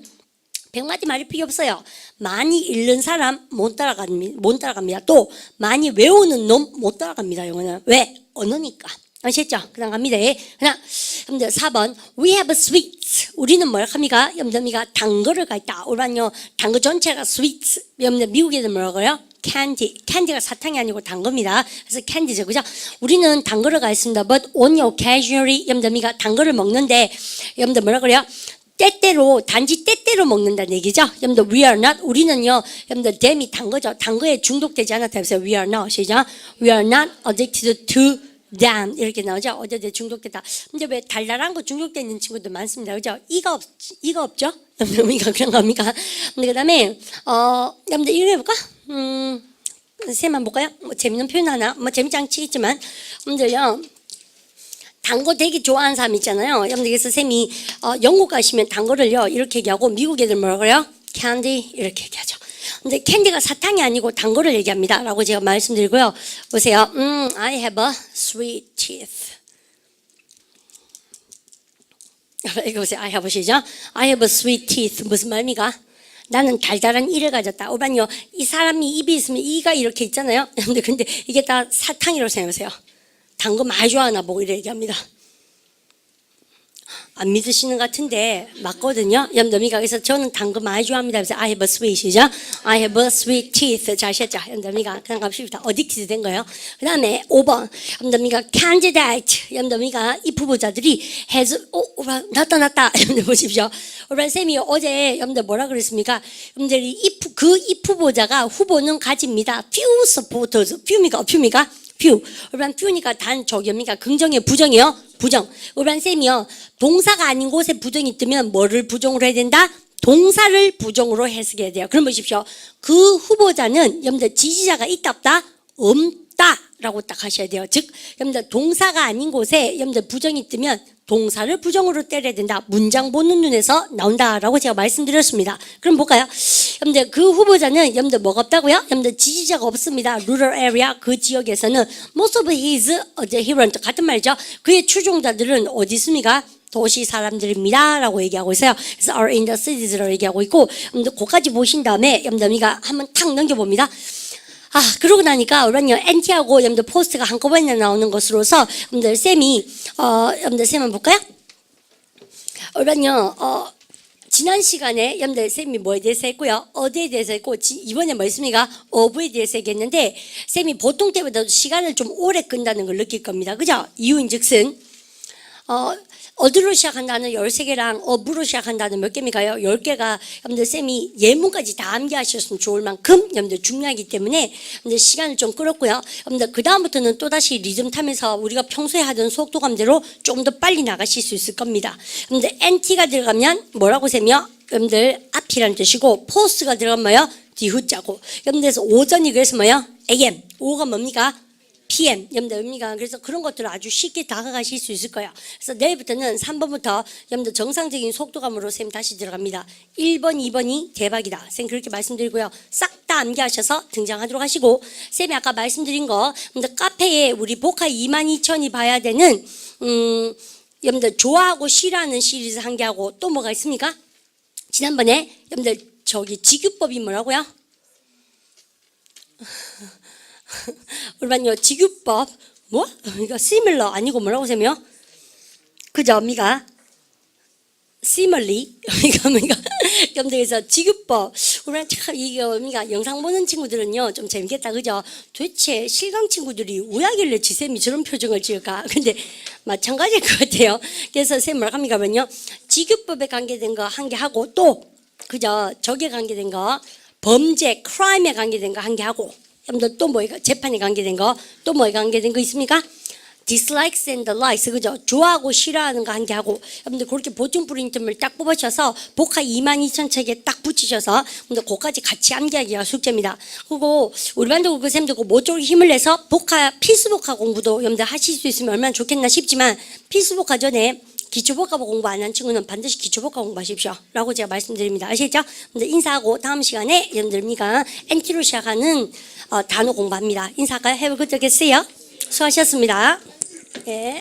100마디 말이 필요 없어요. 많이 읽는 사람 못 따라갑니다. 또 많이 외우는 놈 못 따라갑니다. 영어는. 왜? 언어니까. 아시겠죠? 그 다음 갑니다. 그다음 4번 We have sweets. 우리는 뭐라 합니까? 염담이가 단 거를 가 있다. 오란요 단 거 전체가 sweets. 염담 미국에는 뭐라고요? candy. candy가 사탕이 아니고 단 겁니다. 그래서 candy죠. 그죠? 우리는 단 거를 가 있습니다. But only occasionally 염담이가 단 거를 먹는데 염담 뭐라 그래요? 때때로 단지 때때로 먹는다는 얘기죠. 여러분들 we are not 우리는요. 여러분들 댐이 단 거죠. 단 거에 중독되지 않았다 해서 we are not 시작. We are not addicted to damn 이렇게 나오죠. 어제 중독됐다. 근데 왜 달달한 거 중독돼 있는 친구들 많습니다. 그죠? 이가 없죠? 이가 그런 겁니까? 근데 그다음에 여러분들 이거 해볼까? 셈만 볼까요? 뭐 재밌는 표현 하나. 뭐 재밌지 않지만 여러분들요. 단 거 되게 좋아하는 사람 있잖아요. 여러분들 그래서 쌤이 영국 가시면 단 거를요 이렇게 얘기하고 미국 애들 뭐라 그래요? candy 이렇게 얘기하죠. 근데 캔디가 사탕이 아니고 단 거를 얘기합니다. 라고 제가 말씀드리고요. 보세요. I have a sweet teeth. 이거 보세요. I have 시죠? I have a sweet teeth. 무슨 말입니까? 나는 달달한 이를 가졌다. 오반요. 이 사람이 입이 있으면 이가 이렇게 있잖아요. 근데 이게 다 사탕이라고 생각해보세요. 단 거 많이 좋아하나 보고 이렇게 얘기합니다. 안 믿으시는 것 같은데 맞거든요. 염담이가 그래서 저는 단 거 많이 좋아합니다. 그래서 I have a sweet이죠. I have a sweet teeth. 잘 아셨죠? 염담이가 그냥 갑시다. 어딕티드 된 거예요. 그 다음에 5번 염담이가 candidate. 염담이가 이 후보자들이 has 나타났다. 염담 보십시오. 오란 쌤이 어제 염담 뭐라 그랬습니까? 염담이 그 후보자가 후보는 가집니다. few supporters. few입니까? few. urban few니까 단 저기입니까? 긍정이에요? 부정이에요? 부정. urban 쌤이요. 동사가 아닌 곳에 부정이 뜨면 뭐를 부정으로 해야 된다? 동사를 부정으로 해석해야 돼요. 그럼 보십시오. 그 후보자는 여러분들 지지자가 있다 없다? 없다라고 딱 하셔야 돼요. 즉 여러분들 동사가 아닌 곳에 여러분들 부정이 뜨면 동사를 부정으로 때려야 된다. 문장 보는 눈에서 나온다라고 제가 말씀드렸습니다. 그럼 볼까요? 여러분들 그 후보자는 여러분들 뭐가 없다고요? 여러분들 지지자가 없습니다. rural area 그 지역에서는 most of his adherents 같은 말이죠. 그의 추종자들은 어디 있습니까? 도시 사람들입니다. 라고 얘기하고 있어요. 그래서 are in the cities라고 얘기하고 있고 여러분들 그까지 보신 다음에 여러분들이가 한번 탁 넘겨봅니다. 그러고 나니까 우리는요 NT하고 여러분들 포스트가 한꺼번에 나오는 것으로서 여러분들 쌤이 여러분들 쌤 한번 볼까요? 우리는요 지난 시간에 여러분들 쌤이 뭐에 대해서 했고요 어디에 대해서 했고 이번에 뭐 있습니까? of에 대해서 얘기했는데 쌤이 보통 때보다 시간을 좀 오래 끈다는 걸 느낄 겁니다. 그죠? 이유인즉슨 어디로 시작한다는 13개랑 업으로 시작한다는 몇 개입니까요? 10개가 여러분들 쌤이 예문까지 다 암기하셨으면 좋을 만큼 여러분들 중요하기 때문에 여러분들 시간을 좀 끌었고요. 여러분들 그 다음부터는 또다시 리듬 타면서 우리가 평소에 하던 속도감대로 조금 더 빨리 나가실 수 있을 겁니다. 여러분들 NT가 들어가면 뭐라고 쌤이요? 여러분들 앞이라는 뜻이고 포스가 들어가면 뭐요? 뒤후자고. 여러분들에서 오전이 그래서 뭐요? AM. 오후가 뭡니까? PM. 여러분들 그래서 그런 것들을 아주 쉽게 다가가실 수 있을 거예요. 그래서 내일부터는 3번부터 여러분들 정상적인 속도감으로 쌤 다시 들어갑니다. 1번, 2번이 대박이다. 쌤 그렇게 말씀드리고요. 싹 다 암기하셔서 등장하도록 하시고, 쌤이 아까 말씀드린 거, 여러분들 카페에 우리 보카 22,000이 봐야 되는 여러분들 좋아하고 싫어하는 시리즈 한 개 하고 또 뭐가 있습니까? 지난번에 여러분들 저기 직유법이 뭐라고요? 우리반요 직유법 뭐? 이거 similar 아니고 뭐라고 쌤이요? 그죠? 미가 similarly 여러분들께서 직유법 우리는 참 이게 우리가 영상 보는 친구들은요 좀 재밌겠다 그죠? 도대체 실강 친구들이 왜 하길래 지쌤이 저런 표정을 지을까? 근데 마찬가지일 것 같아요. 그래서 쌤 뭐라고 합니까? 그러면요 직유법에 관계된 거 한 개 하고 또 그죠? 저기에 관계된 거 범죄 crime에 관계된 거 한 개 하고 여러분들 또 뭐가 재판에 관계된 거 또 뭐에 관계된 거 있습니까? dislikes and likes 그죠? 좋아하고 싫어하는 거 한 개 하고 여러분들 그렇게 보충 프린트물 딱 뽑으셔서 보카 22,000책에 딱 붙이셔서 여러분들 그거까지 같이 암기하기가 숙제입니다. 그리고 우리 반도 그 쌤도 뭐 쪽으로 힘을 내서 보카 필수보카 공부도 여러분들 하실 수 있으면 얼마나 좋겠나 싶지만 필수보카 전에 기초복합 공부 안 한 친구는 반드시 기초복합 공부하십시오 라고 제가 말씀드립니다. 아시겠죠? 인사하고 다음 시간에 여러분들 우리가 NT로 시작하는 단어 공부합니다. 인사할까요? Have a good day. 수고하셨습니다. 네.